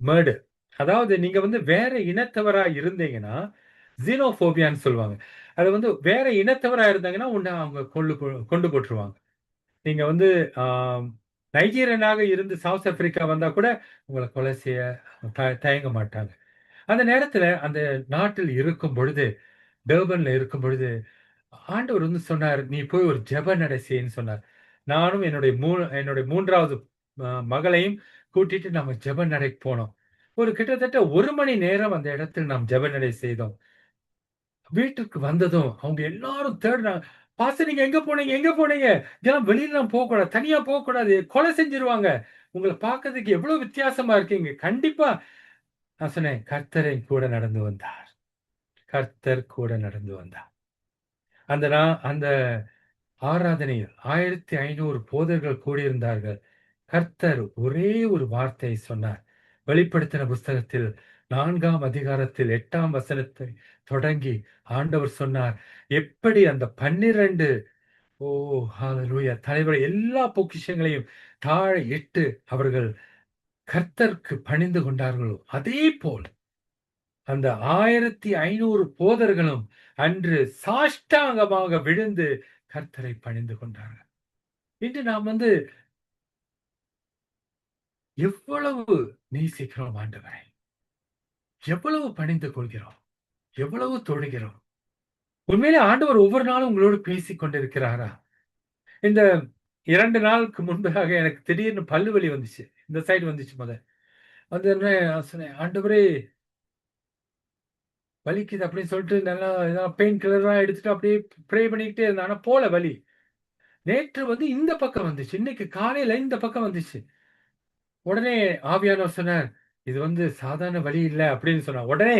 murder. அதாவது நீங்க வந்து வேற இனத்தவரா இருந்தீங்கன்னா ஜீனோபோபியான்னு சொல்லுவாங்க. அது வந்து வேற இனத்தவரா இருந்தாங்கன்னா உன்னை அவங்க கொண்டு போட்டுருவாங்க. நீங்க வந்து ஆம், நைஜீரியனாக இருந்து சவுத் ஆப்பிரிக்கா வந்தா கூட உங்களை கொலை செய்ய தயங்க மாட்டாங்க. அந்த நேரத்துல அந்த நாட்டில் இருக்கும் பொழுது, டர்பன்ல இருக்கும் பொழுது, ஆண்டவர் வந்து சொன்னார், "நீ போய் ஒரு ஜெப நடை செய்ன்னு" சொன்னார். நானும் என்னுடைய 3வது மகளையும் கூட்டிட்டு நாம ஜெப நடைக்கு போனோம். ஒரு கிட்டத்தட்ட 1 மணி நேரம் அந்த இடத்தில் நாம் ஜெப நடை செய்தோம். வீட்டுக்கு வந்ததும் அவங்க எல்லாரும் தேடுனாங்க. "பாஸ்டர் நீங்க எங்க போனீங்க? எங்க போனீங்க? இதெல்லாம் வெளிலலாம் போகக்கூடாது. தனியா போகக்கூடாது. கொலை செஞ்சுருவாங்க. உங்கள பார்க்கறதுக்கு எவ்வளவு வித்தியாசமா இருக்கீங்க." கண்டிப்பா நான் சொன்னேன், "கர்த்தர் என் கூட நடந்து வந்தார். கர்த்தர் கூட நடந்து வந்தார்." அந்த ஆராதனையில் 1500 போதகர்கள் கூடியிருந்தார்கள். கர்த்தர் ஒரே ஒரு வார்த்தையை சொன்னார். வெளிப்படுத்தின புஸ்தகத்தில் 4ஆம் அதிகாரத்தில் 8ஆம் வசனத்தை தொடங்கி ஆண்டவர் சொன்னார், எப்படி அந்த 12 ஓ ஹalleluya தலைவர் எல்லா பொக்கிஷங்களையும் தாழ இட்டு அவர்கள் கர்த்தருக்கு பணிந்து கொண்டார்களோ, அதே போல் அந்த 1500 போதர்களும் அன்று சாஷ்டாங்கமாக விழுந்து கர்த்தரை பணிந்து கொண்டார்கள். இன்று நாம் வந்து எவ்வளவு நேசிக்கிறோம் ஆண்டவரை, எவ்வளவு பணிந்து கொள்கிறோம், எவ்வளவு தொழுகிறோம். உண்மையிலே ஆண்டவர் ஒவ்வொரு நாளும் உங்களோடு பேசிக் கொண்டிருக்கிறாரா? இந்த 2 நாளுக்கு முன்பதாக எனக்கு திடீர்னு பல்லு வலி வந்துச்சு. இந்த சைடு வந்துச்சு வந்தோனே நான் சொன்னேன், "ஆண்டவரே வலிக்குது" அப்படின்னு சொல்லிட்டு நல்லா ஏதாவது பெயின் கில்லர்லாம் எடுத்துட்டு அப்படியே ப்ரே பண்ணிக்கிட்டே இருந்தேன். ஆனா போல வலி. நேற்று வந்து இந்த பக்கம் வந்துச்சு. இன்னைக்கு காலையில இந்த பக்கம் வந்துச்சு. உடனே ஆவியானவர் சொன்னார், "இது வந்து சாதாரண வலி இல்ல" அப்படின்னு சொன்னார். உடனே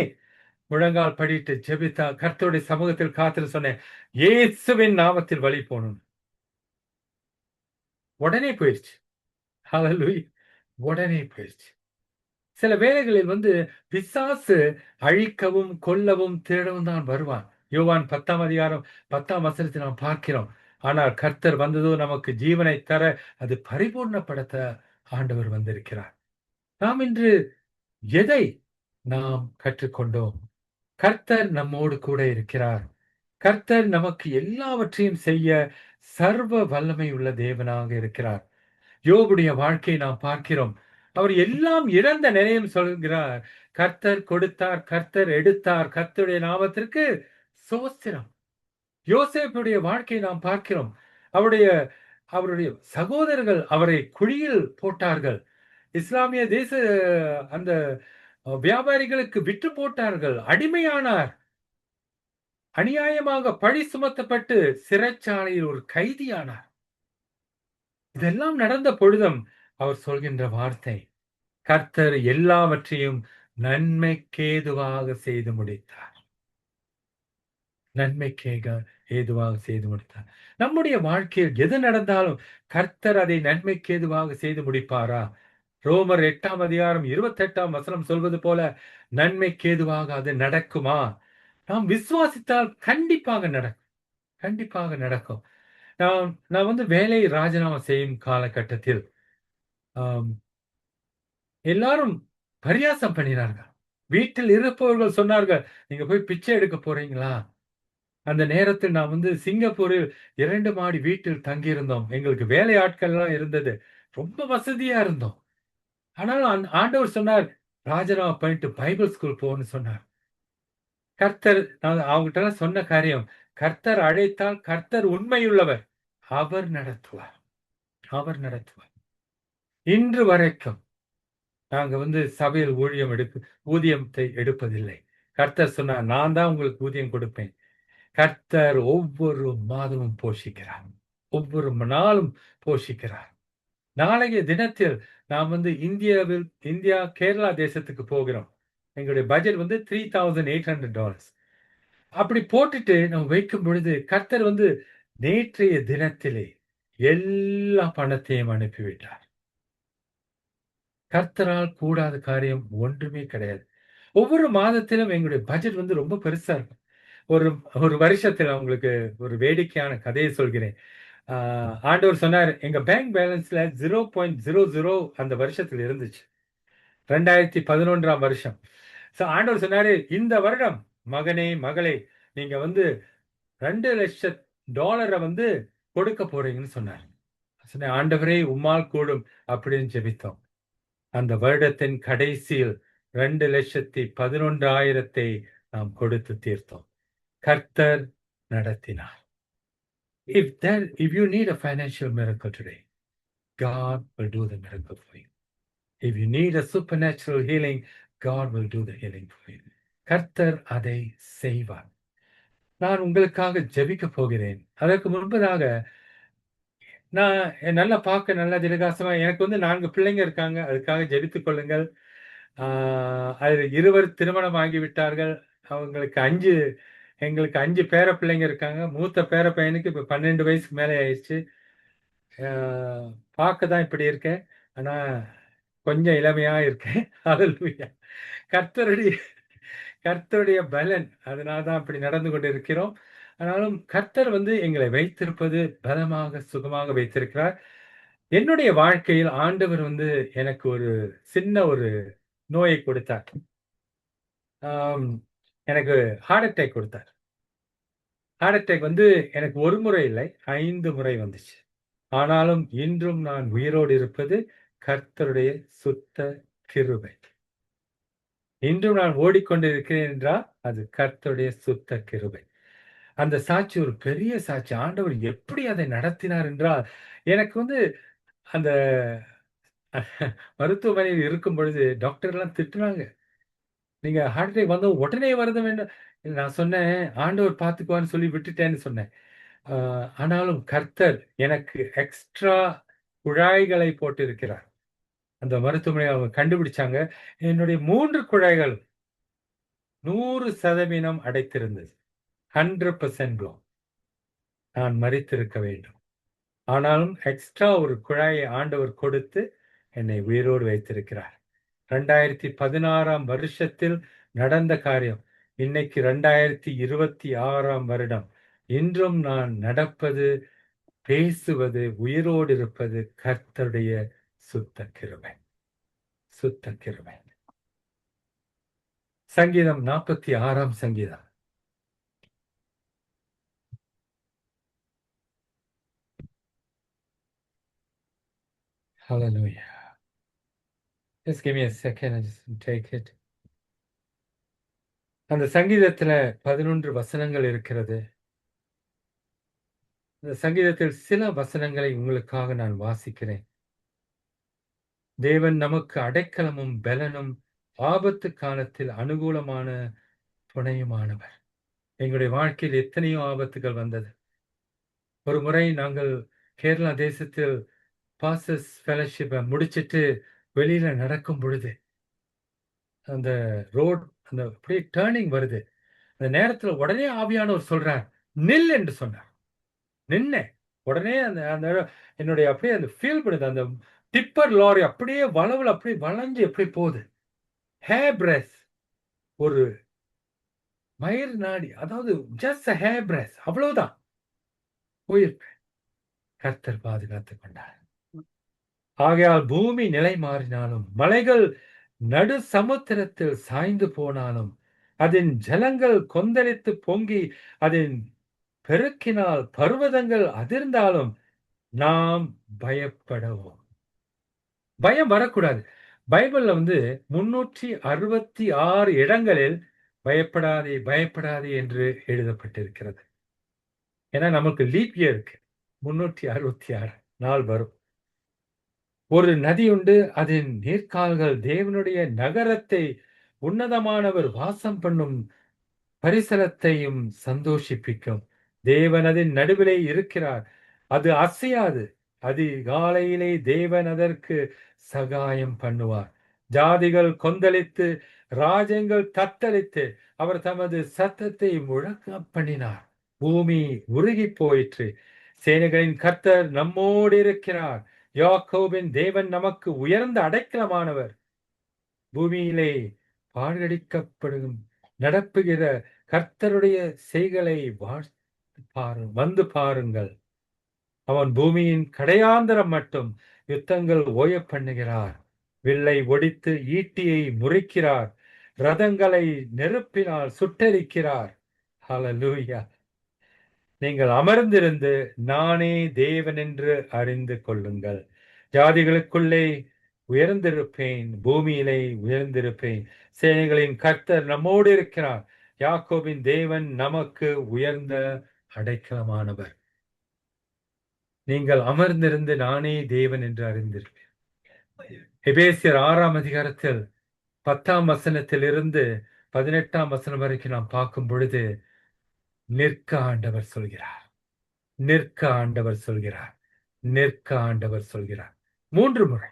முழங்கால் படியிட்டு ஜெபித்தா கர்த்தருடைய சமூகத்தில் காத்துட்டு சொன்னேன், "இயேசுவின் நாமத்தில் வலி போணும்." உடனே போயிருச்சு. ஹalleluya. உடனே போயிருச்சு. சில வேளைகளில் வந்து பிசாசு அழிக்கவும், கொல்லவும், திருடவும் தான் வருவான். யோவான் 10ஆம் அதிகாரம் 10ஆம் வசனத்தை நாம் பார்க்கிறோம். ஆனால் கர்த்தர் வந்ததோ நமக்கு ஜீவனை தர, அது பரிபூர்ணப்படுத்த ஆண்டவர் வந்திருக்கிறார். நாம் இன்று எதை நாம் கற்றுக்கொண்டோம்? கர்த்தர் நம்மோடு கூட இருக்கிறார். கர்த்தர் நமக்கு எல்லாவற்றையும் செய்ய சர்வ வல்லமை உள்ள தேவனாக இருக்கிறார். யோபுடைய வாழ்க்கையை நாம் பார்க்கிறோம். அவர் எல்லாம் இழந்த நிலையும் சொல்கிறார். கர்த்தர் கொடுத்தார், கர்த்தர் எடுத்தார். கர்த்தருடைய நாமத்திற்கு ஸ்தோத்திரம். யோசேப்புடைய வாழ்க்கையை நாம் பார்க்கிறோம். அவருடைய அவருடைய சகோதரர்கள் அவரை குழியில் போட்டார்கள். இஸ்லாமிய தேச அந்த வியாபாரிகளுக்கு விற்று போட்டார்கள். அடிமையானார். அநியாயமாக பழி சுமத்தப்பட்டு சிறைச்சாலையில் ஒரு கைதியானார். இதெல்லாம் நடந்த பொழுதும் அவர் சொல்கின்ற வார்த்தை, கர்த்தர் எல்லாவற்றையும் நன்மைக்கேதுவாக செய்து முடித்தார். நன்மைக்கேக ஏதுவாக செய்து முடித்தார். நம்முடைய வாழ்க்கையில் எது நடந்தாலும் கர்த்தர் அதை நன்மைக்கேதுவாக செய்து முடிப்பாரா? ரோமர் 8ஆம் அதிகாரம் 28ஆம் வசனம் சொல்வது போல நன்மைக்கேதுவாக அது நடக்குமா? நாம் விசுவாசித்தால் கண்டிப்பாக நடக்கும். கண்டிப்பாக நடக்கும். நான் நான் வந்து வேலையை ராஜினாமா செய்யும் காலகட்டத்தில் ஆம், எல்லாரும் பரியாசம் பண்ணினார்கள். வீட்டில் இருப்பவர்கள் சொன்னார்கள், "நீங்க போய் பிச்சை எடுக்க போறீங்களா?" அந்த நேரத்தில் நான் வந்து சிங்கப்பூரில் 2 மாடி வீட்டில் தங்கியிருந்தோம். எங்களுக்கு வேலை ஆட்கள்லாம் இருந்தது. ரொம்ப வசதியா இருந்தோம். ஆனாலும் ஆண்டவர் சொன்னார், "ராஜினாமா பண்ணிட்டு பைபிள் ஸ்கூல் போன்னு" சொன்னார். கர்த்தர் நான் அவங்ககிட்டலாம் சொன்ன காரியம், கர்த்தர் அழைத்தால் கர்த்தர் உண்மையுள்ளவர். அவர் நடத்துவார். அவர் நடத்துவார். இன்று வரைக்கும் நாங்க வந்து சபையில் ஊதியத்தை எடுப்பதில்லை. கர்த்தர் சொன்னார், "நான் தான் உங்களுக்கு ஊதியம் கொடுப்பேன்." கர்த்தர் ஒவ்வொரு மாதமும் போஷிக்கிறார். ஒவ்வொரு நாளும் போஷிக்கிறார். நாளைய தினத்தில் நாம் வந்து இந்தியா, கேரளா தேசத்துக்கு போகிறோம். எங்களுடைய பட்ஜெட் வந்து $3,800. அப்படி போட்டுட்டு நம்ம வைக்கும் பொழுது, கர்த்தர் வந்து நேற்றைய தினத்திலே எல்லா பணத்தையும் அனுப்பிவிட்டார். கர்த்தரால் கூடாத காரியம் ஒன்றுமே கிடையாது. ஒவ்வொரு மாதத்திலும் எங்களுடைய பட்ஜெட் வந்து ரொம்ப பெருசா இருக்கும். ஒரு ஒரு வருஷத்துல உங்களுக்கு ஒரு வேடிக்கையான கதையை சொல்கிறேன். ஆண்டவர் சொன்னாரு, எங்க பேங்க் பேலன்ஸ்ல 0.00 அந்த வருஷத்துல இருந்துச்சு. 2011ஆம் வருஷம். ஆண்டவர் சொன்னாரு, இந்த வருடம் மகனே, மகளே, நீங்க வந்து $2,00,000 வந்து கொடுக்க போறீங்கன்னு சொன்னார். சொன்னேன், ஆண்டவரே உம்மால் கூடும் அப்படின்னு ஜெபித்தோம். அந்த வருடத்தின் கடைசியில் 2,11,000 நாம் கொடுத்து தீர்த்தோம். கர்த்தர் நடத்தினார். If you need a financial miracle today, God will do the miracle for you. If you need a supernatural healing, God will do the healing for you. கர்த்தர் அதை செய்வார். நான் உங்களுக்காக ஜெபிக்க போகிறேன். அதற்கு முன்பதாக நான் நல்லா பார்க்க நல்லா திடகாசமா எனக்கு வந்து 4 பிள்ளைங்க இருக்காங்க. அதுக்காக ஜெபித்துக் கொள்ளுங்கள். அதில் 2 திருமணம் ஆகிவிட்டார்கள். எங்களுக்கு 5 பேர பிள்ளைங்க இருக்காங்க. மூத்த பேர பையனுக்கு இப்ப 12 வயசுக்கு மேலே ஆயிருச்சு. பார்க்க தான் இப்படி இருக்கேன். ஆனா கொஞ்சம் இளமையா இருக்கேன். ஹalleluya. கர்த்தருடைய கர்த்தருடைய பலன். அதனால தான் அப்படி நடந்து கொண்டிருக்கிறோம். ஆனாலும் கர்த்தர் வந்து எங்களை வைத்திருப்பது பலமாக, சுகமாக வைத்திருக்கிறார். என்னுடைய வாழ்க்கையில் ஆண்டவர் வந்து எனக்கு ஒரு சின்ன ஒரு நோயை கொடுத்தார். ஆம், எனக்கு ஹார்ட் அட்டாக் கொடுத்தார். ஹார்ட் அட்டாக் வந்து எனக்கு 1 முறை இல்லை, 5 முறை வந்துச்சு. ஆனாலும் இன்றும் நான் உயிரோடு இருப்பது கர்த்தருடைய சுத்த கிருபை. இன்றும் நான் ஓடிக்கொண்டிருக்கிறேன் என்றால் அது கர்த்தருடைய சுத்த கிருபை. அந்த சாட்சி ஒரு பெரிய சாட்சி. ஆண்டவர் எப்படி அதை நடத்தினார் என்றால், எனக்கு வந்து அந்த மருத்துவமனையில் இருக்கும் பொழுது டாக்டர்லாம் திட்டுனாங்க. நீங்க ஹார்ட் அட்டாக் வந்து உடனே வருத வேண்டும். நான் சொன்னேன், ஆண்டவர் பார்த்துக்குவார்ன்னு சொல்லி விட்டுட்டேன்னு சொன்னேன். ஆனாலும் கர்த்தர் எனக்கு எக்ஸ்ட்ரா குழாய்களை போட்டிருக்கிறார். அந்த மருத்துவமனையை அவங்க கண்டுபிடிச்சாங்க. என்னுடைய 3 குழாய்கள் 100% அடைத்திருந்தது. 100% ப்ளாக். நான் மரித்திருக்க வேண்டும். ஆனாலும் எக்ஸ்ட்ரா ஒரு குழாயை ஆண்டவர் கொடுத்து என்னை உயிரோடு வைத்திருக்கிறார். 2016ஆம் வருஷத்தில் நடந்த காரியம். இன்னைக்கு 2026ஆம் வருடம். இன்றும் நான் நடப்பது, பேசுவது, உயிரோடு இருப்பது கர்த்தருடைய சுத்த கிருபை. சுத்த கிருபை. சங்கீதம் 46ஆம் சங்கீதம். Hallelujah. Just give me a second, I just take it. அந்த சங்கீதத்துல 11 வசனங்கள் இருக்கிறது. இந்த சங்கீதத்தில் சில வசனங்களை உங்களுக்காக நான் வாசிக்கிறேன். தேவன் நமக்கு அடைக்கலமும் பலனும் ஆபத்து காலத்தில் அனுகூலமான துணையுமானவர். எங்களுடைய வாழ்க்கையில் எத்தனையோ ஆபத்துகள் வந்தது. ஒரு முறை நாங்கள் கேரளா தேசத்தில் பாஸ்டர்ஸ் ஃபெலோஷிப்பை முடிச்சிட்டு வெளியில நடக்கும் பொழுது அந்த ரோட் அந்த அப்படியே டேர்னிங் வருது. அந்த நேரத்துல உடனே ஆவியானவர் சொல்றார், நில் என்று சொன்னார். நின்னேன். உடனே அந்த அந்த என்னுடைய அப்படியே அந்த ஃபீல் பண்ணுது. அந்த டிப்பர் லாரி அப்படியே வளவுல அப்படியே வளைஞ்சு எப்படி போகுது. ஹேர் பிரஷ் ஒரு மயிர் நாடி, அதாவது ஜஸ்ட் ஹேர் பிரஷ் அவ்வளவுதான் போயிருப்பேன். கர்த்தர் பாதுகாத்துக் கொண்டார். ஆகையால் பூமி நிலை மாறினாலும் மலைகள் நடு சமுத்திரத்தில் சாய்ந்து போனாலும் அதன் ஜலங்கள் கொந்தளித்து பொங்கி அதன் பெருக்கினால் பர்வதங்கள் அதிர்ந்தாலும் நாம் பயப்படவும். பயம் வரக்கூடாது. பைபிள்ல வந்து 366 இடங்களில் பயப்படாதே பயப்படாதே என்று எழுதப்பட்டிருக்கிறது. ஏன்னா நமக்கு லீப் இயர் இருக்கு. 366 நாள் வரும். ஒரு நதி உண்டு, அதன் நீர்க்கால்கள் தேவனுடைய நகரத்தை உன்னதமானவர் வாசம் பண்ணும் பரிசலத்தையும் சந்தோஷிப்பிக்கும். தேவன் அதன் நடுவிலே இருக்கிறார், அது அசையாது. அதிகாலையிலே தேவன் அதற்கு சகாயம் பண்ணுவார். ஜாதிகள் கொந்தளித்து ராஜ்யங்கள் தத்தளித்து அவர் தமது சத்தத்தை முழக்க பண்ணினார். பூமி உருகி போயிற்று. சேனைகளின் கர்த்தர் நம்மோடு இருக்கிறார். யாக்கோபின் தேவன் நமக்கு உயர்ந்த அடைக்கலமானவர். பூமியிலே பாழடிக்கப்படும் நடப்புகிற கர்த்தருடைய செய்களை வந்து பாருங்கள். அவன் பூமியின் கடையாந்தரம் மட்டும் யுத்தங்கள் ஓய பண்ணுகிறார். வில்லை ஒடித்து ஈட்டியை முறிக்கிறார். ரதங்களை நெருப்பினால் சுட்டரிக்கிறார். ஹalleluya. நீங்கள் அமர்ந்திருந்து நானே தேவன் என்று அறிந்து கொள்ளுங்கள். ஜாதிகளுக்குள்ளே உயர்ந்திருப்பேன், பூமியிலே உயர்ந்திருப்பேன். சேனைகளின் கர்த்தர் நம்மோடு இருக்கிறார். யாக்கோபின் தேவன் நமக்கு உயர்ந்த அடைக்கலமானவர். நீங்கள் அமர்ந்திருந்து நானே தேவன் என்று அறிந்திருப்பேன். எபேசியர் 6ஆம் அதிகாரத்தில் 10ஆம் வசனத்திலிருந்து 18ஆம் வசனம் வரைக்கும் நாம் பார்க்கும் பொழுது நிற்க ஆண்டவர் சொல்கிறார். நிற்க ஆண்டவர் சொல்கிறார். நிற்க ஆண்டவர் சொல்கிறார். 3 முறை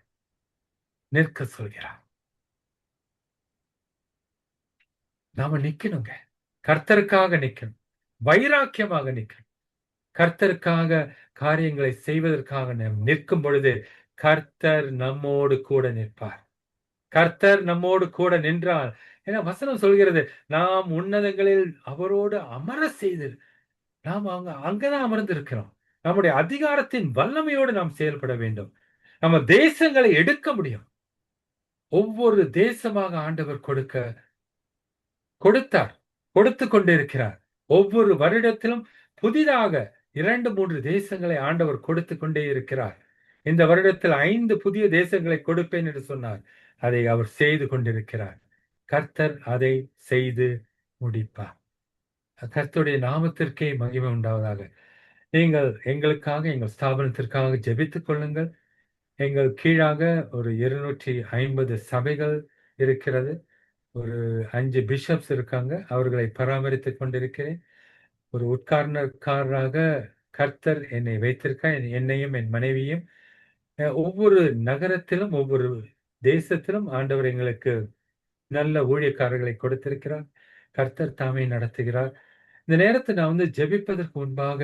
நிற்க சொல்கிறார். நாம நிக்கணுங்க. கர்த்தருக்காக நிக்கணும். வைராக்கியமாக நிக்கணும். கர்த்தருக்காக காரியங்களை செய்வதற்காக நாம் நிற்கும் பொழுது கர்த்தர் நம்மோடு கூட நிற்பார். கர்த்தர் நம்மோடு கூட நின்றால், ஏன்னா வசனம் சொல்கிறது, நாம் உன்னதங்களில் அவரோடு அமர செய்து நாம் அங்கதான் அமர்ந்து இருக்கிறோம். நம்முடைய அதிகாரத்தின் வல்லமையோடு நாம் செயல்பட வேண்டும். நம்ம தேசங்களை எடுக்க முடியும். ஒவ்வொரு தேசமாக ஆண்டவர் கொடுத்தார், கொடுத்து கொண்டிருக்கிறார். ஒவ்வொரு வருடத்திலும் புதிதாக 2-3 தேசங்களை ஆண்டவர் கொடுத்து கொண்டே இருக்கிறார். இந்த வருடத்தில் 5 புதிய தேசங்களை கொடுப்பேன் என்று சொன்னார். அதை அவர் செய்து கொண்டிருக்கிறார். கர்த்தர் அதை செய்து முடிப்பார். கர்த்தருடைய நாமத்திற்கே மகிமை உண்டாவதாக. நீங்கள் எங்களுக்காக, எங்கள் ஸ்தாபனத்திற்காக ஜெபித்துக் கொள்ளுங்கள். எங்கள் கீழாக ஒரு 250 சபைகள் இருக்கிறது. ஒரு 5 பிஷப்ஸ் இருக்காங்க. அவர்களை பராமரித்துக் கொண்டிருக்கிறேன். ஒரு உட்கார்னர்காரராக கர்த்தர் என்னை வைத்திருக்கார். என்னையும் என் மனைவியும் ஒவ்வொரு நகரத்திலும் ஒவ்வொரு தேசத்திலும் ஆண்டவர் எங்களுக்கு நல்ல ஊழியக்காரர்களை கொடுத்திருக்கிறார். கர்த்தர் தாமே நடத்துகிறார். இந்த நேரத்தை நான் ஜெபிப்பதற்கு முன்பாக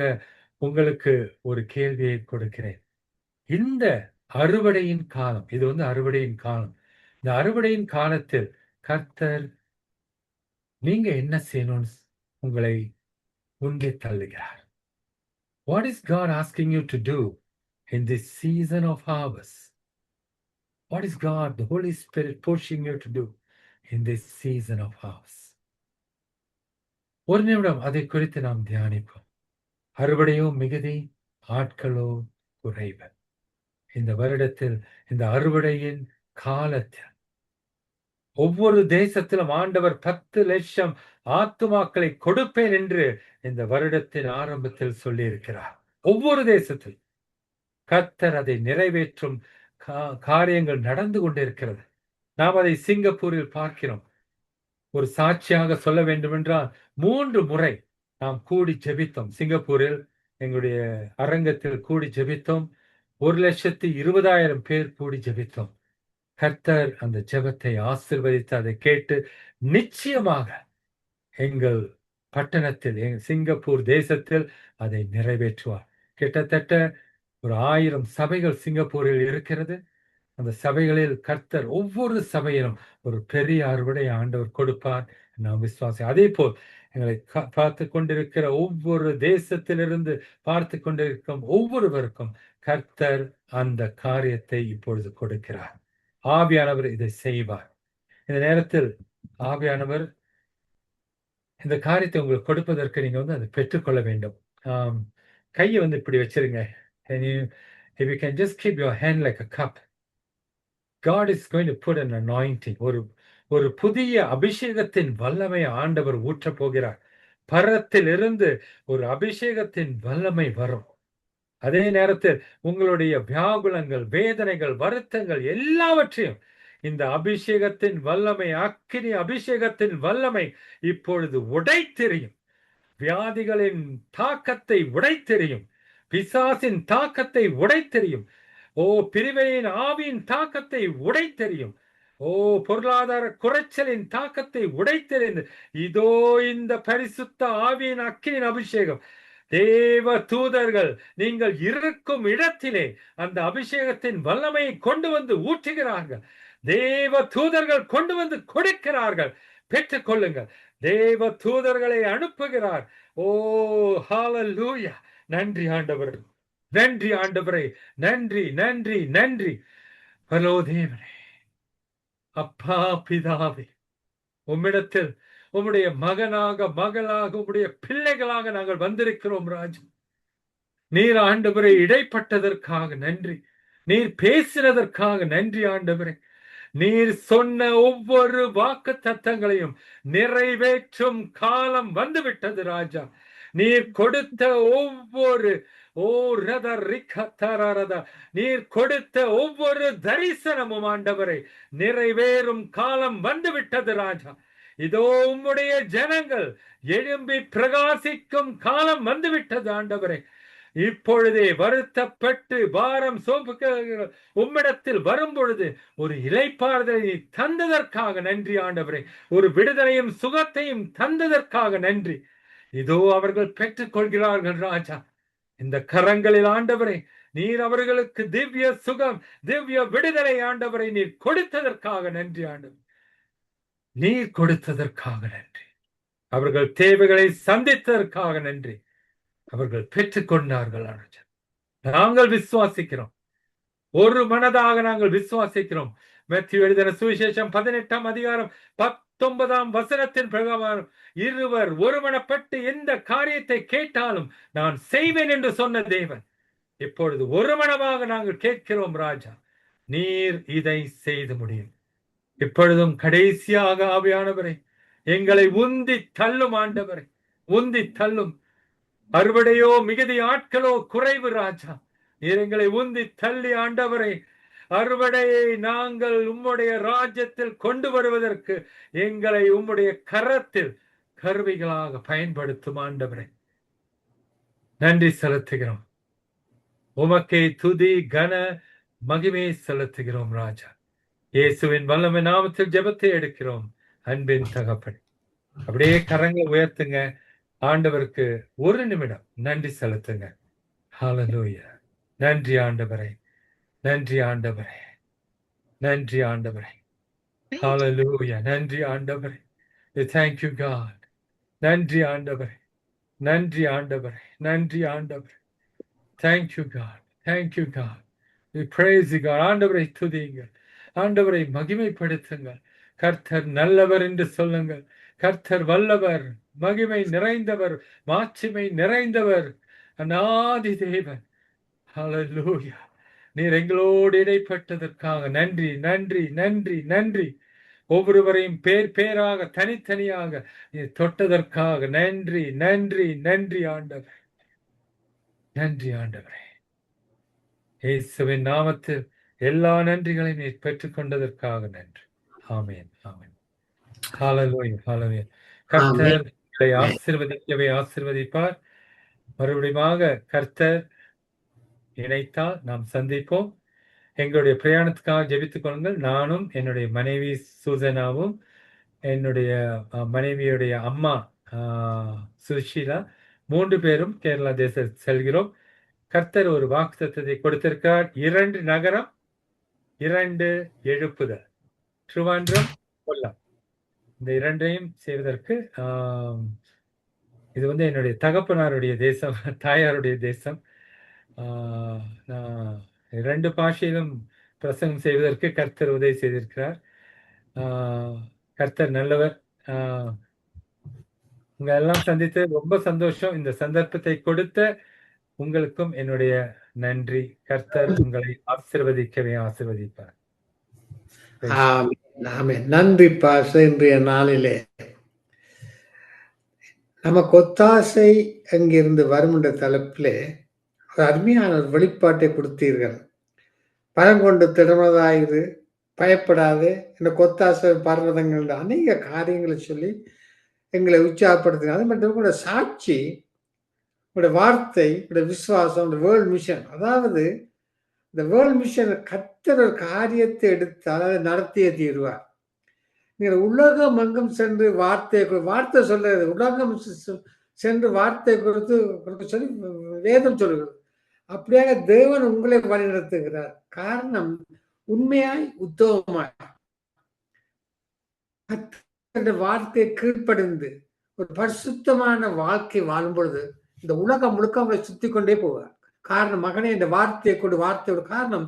உங்களுக்கு ஒரு கேள்வியை கொடுக்கிறேன். இந்த அறுவடையின் காலம், இது அறுவடையின் காலம். இந்த அறுவடையின் காலத்தில் கர்த்தர் நீங்க என்ன செய்யணும்னு உங்களை உண்டே தள்ளுகிறார். What is God asking you to do in this season of harvest? What is God, the Holy Spirit, pushing you to do in this season of harvest? ஒரு நிமிடம் அதை குறித்து நாம் தியானிப்போம். அறுவடையோ மிகுதி, ஆட்களோ குறைவு. இந்த வருடத்தில், இந்த அறுவடையின் காலத்தில் ஒவ்வொரு தேசத்திலும் ஆண்டவர் 10 லட்சம் ஆத்துமாக்களை கொடுப்பேன் என்று இந்த வருடத்தின் ஆரம்பத்தில் சொல்லி இருக்கிறார். ஒவ்வொரு தேசத்தில் கர்த்தர் அதை நிறைவேற்றும் காரியங்கள் நடந்து கொண்டிருக்கிறது. நாம் அதை சிங்கப்பூரில் பார்க்கிறோம். ஒரு சாட்சியாக சொல்ல வேண்டும் என்றால் 3 முறை நாம் கூடி ஜெபித்தோம். சிங்கப்பூரில் எங்களுடைய அரங்கத்தில் கூடி ஜெபித்தோம். 1,20,000 பேர் கூடி ஜெபித்தோம். கர்த்தர் அந்த ஜெபத்தை ஆசீர்வதித்து அதை கேட்டு நிச்சயமாக எங்கள் பட்டணத்தில், சிங்கப்பூர் தேசத்தில் அதை நிறைவேற்றுவார். கிட்டத்தட்ட ஒரு 1000 சபைகள் சிங்கப்பூரில் இருக்கிறது. அந்த சபைகளில் கர்த்தர் ஒவ்வொரு சபையிலும் ஒரு பெரிய அறுவடை ஆண்டவர் கொடுப்பார். நாம் விசுவாசி. அதே போல் எங்களை பார்த்து கொண்டிருக்கிற ஒவ்வொரு தேசத்திலிருந்து பார்த்து கொண்டிருக்கும் ஒவ்வொருவருக்கும் கர்த்தர் அந்த காரியத்தை இப்பொழுது கொடுக்கிறார். ஆவியானவர் இதை செய்வார். இந்த நேரத்தில் ஆவியானவர் இந்த காரியத்தை உங்களுக்கு கொடுப்பதற்கு நீங்க அதை பெற்றுக்கொள்ள வேண்டும். கையை இப்படி வச்சிருங்க. If you can just keep your hand like a cup. God is going to put an anointing. ஒரு புதிய அபிஷேகத்தின் வல்லமை ஆண்டவர் ஊற்றப் போகிறார். பரத்தில் இருந்து ஒரு அபிஷேகத்தின் வல்லமை வரும். அதே நேரத்தில் உங்களுடைய வியாகுலங்கள், வேதனைகள், வருத்தங்கள் எல்லாவற்றையும் இந்த அபிஷேகத்தின் வல்லமை, அக்கினி அபிஷேகத்தின் வல்லமை இப்பொழுது உடைத்தெறியும். வியாதிகளின் தாக்கத்தை உடைத்தெறியும். பிசாசின் தாக்கத்தை உடைத்தெறியும். பிரிவினையின் ஆவியின் தாக்கத்தை உடைத்தெறியும். பொருளாதார குறைச்சலின் தாக்கத்தை உடைத்தெறிந்து இதோ இந்த பரிசுத்த ஆவியின் அக்கினியின் அபிஷேகம் தேவ தூதர்கள் நீங்கள் இருக்கும் இடத்திலே அந்த அபிஷேகத்தின் வல்லமையை கொண்டு வந்து ஊற்றுகிறார்கள். தேவ தூதர்கள் கொண்டு வந்து கொடுக்கிறார்கள். பெற்றுக் கொள்ளுங்கள். தேவ தூதர்களை அனுப்புகிறார். ஓ ஹalleluya. நன்றி ஆண்டவரே, நன்றி ஆண்டவரே, நன்றி நன்றி நன்றி. ஹலோ தேவனே, அப்பா பிதாவே, உம்மிடத்தில் உம்முடைய மகனாக மகளாக உம்முடைய பிள்ளைகளாக நாங்கள் வந்திருக்கிறோம் ராஜா. நீர் ஆண்டவரை இடைப்பட்டதற்காக நன்றி. நீர் பேசினதற்காக நன்றி ஆண்டவரே. நீர் சொன்ன ஒவ்வொரு வாக்கு தத்தங்களையும் நிறைவேற்றும் காலம் வந்துவிட்டது ராஜா. நீர் கொடுத்த ஒவ்வொரு நீர் கொடுத்த ஒவ்வொரு தரிசனமும் ஆண்டவரை நிறைவேறும் காலம் வந்துவிட்டது ராஜா. இதோ உம்முடைய ஜனங்கள் எழும்பி பிரகாசிக்கும் காலம் வந்துவிட்டது ஆண்டவரே. இப்பொழுதே வருத்தப்பட்டு பாரம் சோம்புக்கு உம்மிடத்தில் வரும் பொழுது ஒரு இளைப்பாறுதலை தந்ததற்காக நன்றி ஆண்டவரே. ஒரு விடுதலையும் சுகத்தையும் தந்ததற்காக நன்றி. இதோ அவர்கள் பெற்றுக் கொள்கிறார்கள் ராஜா. இந்த கரங்களில் ஆண்டவரே நீர் அவர்களுக்கு திவ்ய சுகம், திவ்ய விடுதலை ஆண்டவரை நீர் கொடுத்ததற்காக நன்றி ஆண்டவர். நீர் கொடுத்ததற்காக நன்றி. அவர்கள் தேவைகளை சந்தித்ததற்காக நன்றி. அவர்கள் பெற்றுக் கொண்டார்கள். நாங்கள் விசுவாசிக்கிறோம், ஒரு மனதாக நாங்கள் விசுவாசிக்கிறோம். மேத்யூ எழுதின சுவிசேஷம் 18ஆம் அதிகாரம் 19ஆம் வசனத்தின் பிரகாரம், இருவர் ஒருமனப்பட்டு எந்த காரியத்தை கேட்டாலும் நான் செய்வேன் என்று சொன்ன தேவன் இப்பொழுது ஒரு மனமாக நாங்கள் கேட்கிறோம் ராஜா. நீர் இதை செய்து முடியும். இப்பொழுதும் கடைசியாக ஆவியானவரை எங்களை உந்தி தள்ளும் ஆண்டவரை, உந்தி தள்ளும். அறுவடையோ மிகுதி, ஆட்களோ குறைவு ராஜா. நீர் எங்களை உந்தி தள்ளி ஆண்டவரை அறுவடையை நாங்கள் உம்முடைய ராஜ்யத்தில் கொண்டு வருவதற்கு எங்களை உம்முடைய கரத்தில் கருவிகளாக பயன்படுத்தும் ஆண்டவரை நன்றி செலுத்துகிறோம். உமக்கே துதி கன மகிமை செலுத்துகிறோம் ராஜா. இயேசுவின் வல்லமை நாமத்தில் ஜெபத்தை எடுக்கிறோம் அன்பின் தகப்பனே. அப்படியே கரங்களை உயர்த்துங்க. ஆண்டவருக்கு ஒரு நிமிடம் நன்றி செலுத்துங்க. ஹalleluya. நன்றி ஆண்டவரே, நன்றி ஆண்டவரே, நன்றி ஆண்டவரே. ஹalleluya. நன்றி ஆண்டவரே. Thank you God. நன்றி ஆண்டவரே, நன்றி ஆண்டவரே, நன்றி ஆண்டவரே. Thank you God. Thank you God. We praise you God. ஆண்டவரை துதியுங்கள், ஆண்டவரை மகிமைப்படுத்துங்கள். கர்த்தர் நல்லவர் என்று சொல்லுங்கள். கர்த்தர் வல்லவர், மகிமை நிறைந்தவர், மாட்சிமை நிறைந்தவர், அநாதி தேவன். ஹalleluya. நீர் எங்களோடு இடைப்பட்டதற்காக நன்றி நன்றி நன்றி நன்றி. ஒவ்வொருவரையும் பேர் பேராக தனித்தனியாக நீர் தொட்டதற்காக நன்றி நன்றி நன்றி ஆண்டவர். நன்றி ஆண்டவரே. இயேசுவின் நாமத்தில் எல்லா நன்றிகளையும் நீர் பெற்றுக்கொண்டதற்காக நன்றி. ஆமென், ஆமென். ஹalleluya, ஹalleluya. கர்த்தர் உங்களை ஆசீர்வதிக்கவே ஆசீர்வதிப்பார். மறுபடியும் கர்த்தர் இணைத்தால் நாம் சந்திப்போம். எங்களுடைய பிரயாணத்துக்காக ஜெபித்துக் கொள்ளுங்கள். நானும் என்னுடைய மனைவி சூசனாவும் என்னுடைய மனைவியுடைய அம்மா சுஷீலா 3 பேரும் கேரளா தேசம் செல்கிறோம். கர்த்தர் ஒரு வாக்குத்தத்தத்தை கொடுத்திருக்கிறார். 2 நகரம், 2 எழுப்புதல். திருவான்றம், கொல்லம். இந்த 2ஐயும் செய்வதற்கு இது என்னுடைய தகப்பனாருடைய தேசம், தாயாருடைய தேசம். நான் 2 பாஷையிலும் பிரசங்கம் செய்வதற்கு கர்த்தர் உதவி செய்திருக்கிறார். கர்த்தர் நல்லவர். உங்க எல்லாம் சந்தித்து ரொம்ப சந்தோஷம். இந்த சந்தர்ப்பத்தை கொடுத்த உங்களுக்கும் என்னுடைய நன்றி. கர்த்தர் உங்களை ஆசீர்வதிக்கவே ஆசீர்வதிப்பார். நன்றி பாஸ்டர். இன்றைய நாளிலே நமக்கு ஒத்தாசை அங்கிருந்து வரும் என்ற தலைப்பிலே ஒரு அருமையான ஒரு வெளிப்பாட்டை கொடுத்தீர்கள். பயம் கொண்டு திடமனதாயிரு, பயப்படாது, இந்த கொத்தாசை பர்வதங்கள் அநேக காரியங்களை சொல்லி எங்களை உற்சாகப்படுத்துங்க. அது மட்டும் கூட சாட்சி, உங்களுடைய வார்த்தை, உங்களுடைய விசுவாசம், உங்களுடைய வேர்ல்ட் மிஷன். அதாவது இந்த வேர்ல்ட் மிஷன் கர்த்தர் ஒரு காரியத்தை எடுத்து அதாவது நடத்தியே தீருவார். நீங்கள் உலகம் அங்கும் சென்று வார்த்தை சொல்றது, உலகம் சென்று வார்த்தை கொடுக்க சொல்லி வேதம் சொல்லுகிறது. அப்படியாக தேவன் உங்களை வழிநடத்துகிறார். காரணம் உண்மையாய் உத்தவமாய் கர்த்தருடைய வார்த்தையை கீழ்ப்படிந்து ஒரு பரிசுத்தமான வாழ்க்கை வாழும் பொழுது இந்த உலகம் முழுக்க அவங்களை சுத்தி கொண்டே போவார். காரணம் மகனே இந்த வார்த்தையை கொண்டு வார்த்தையோட காரணம்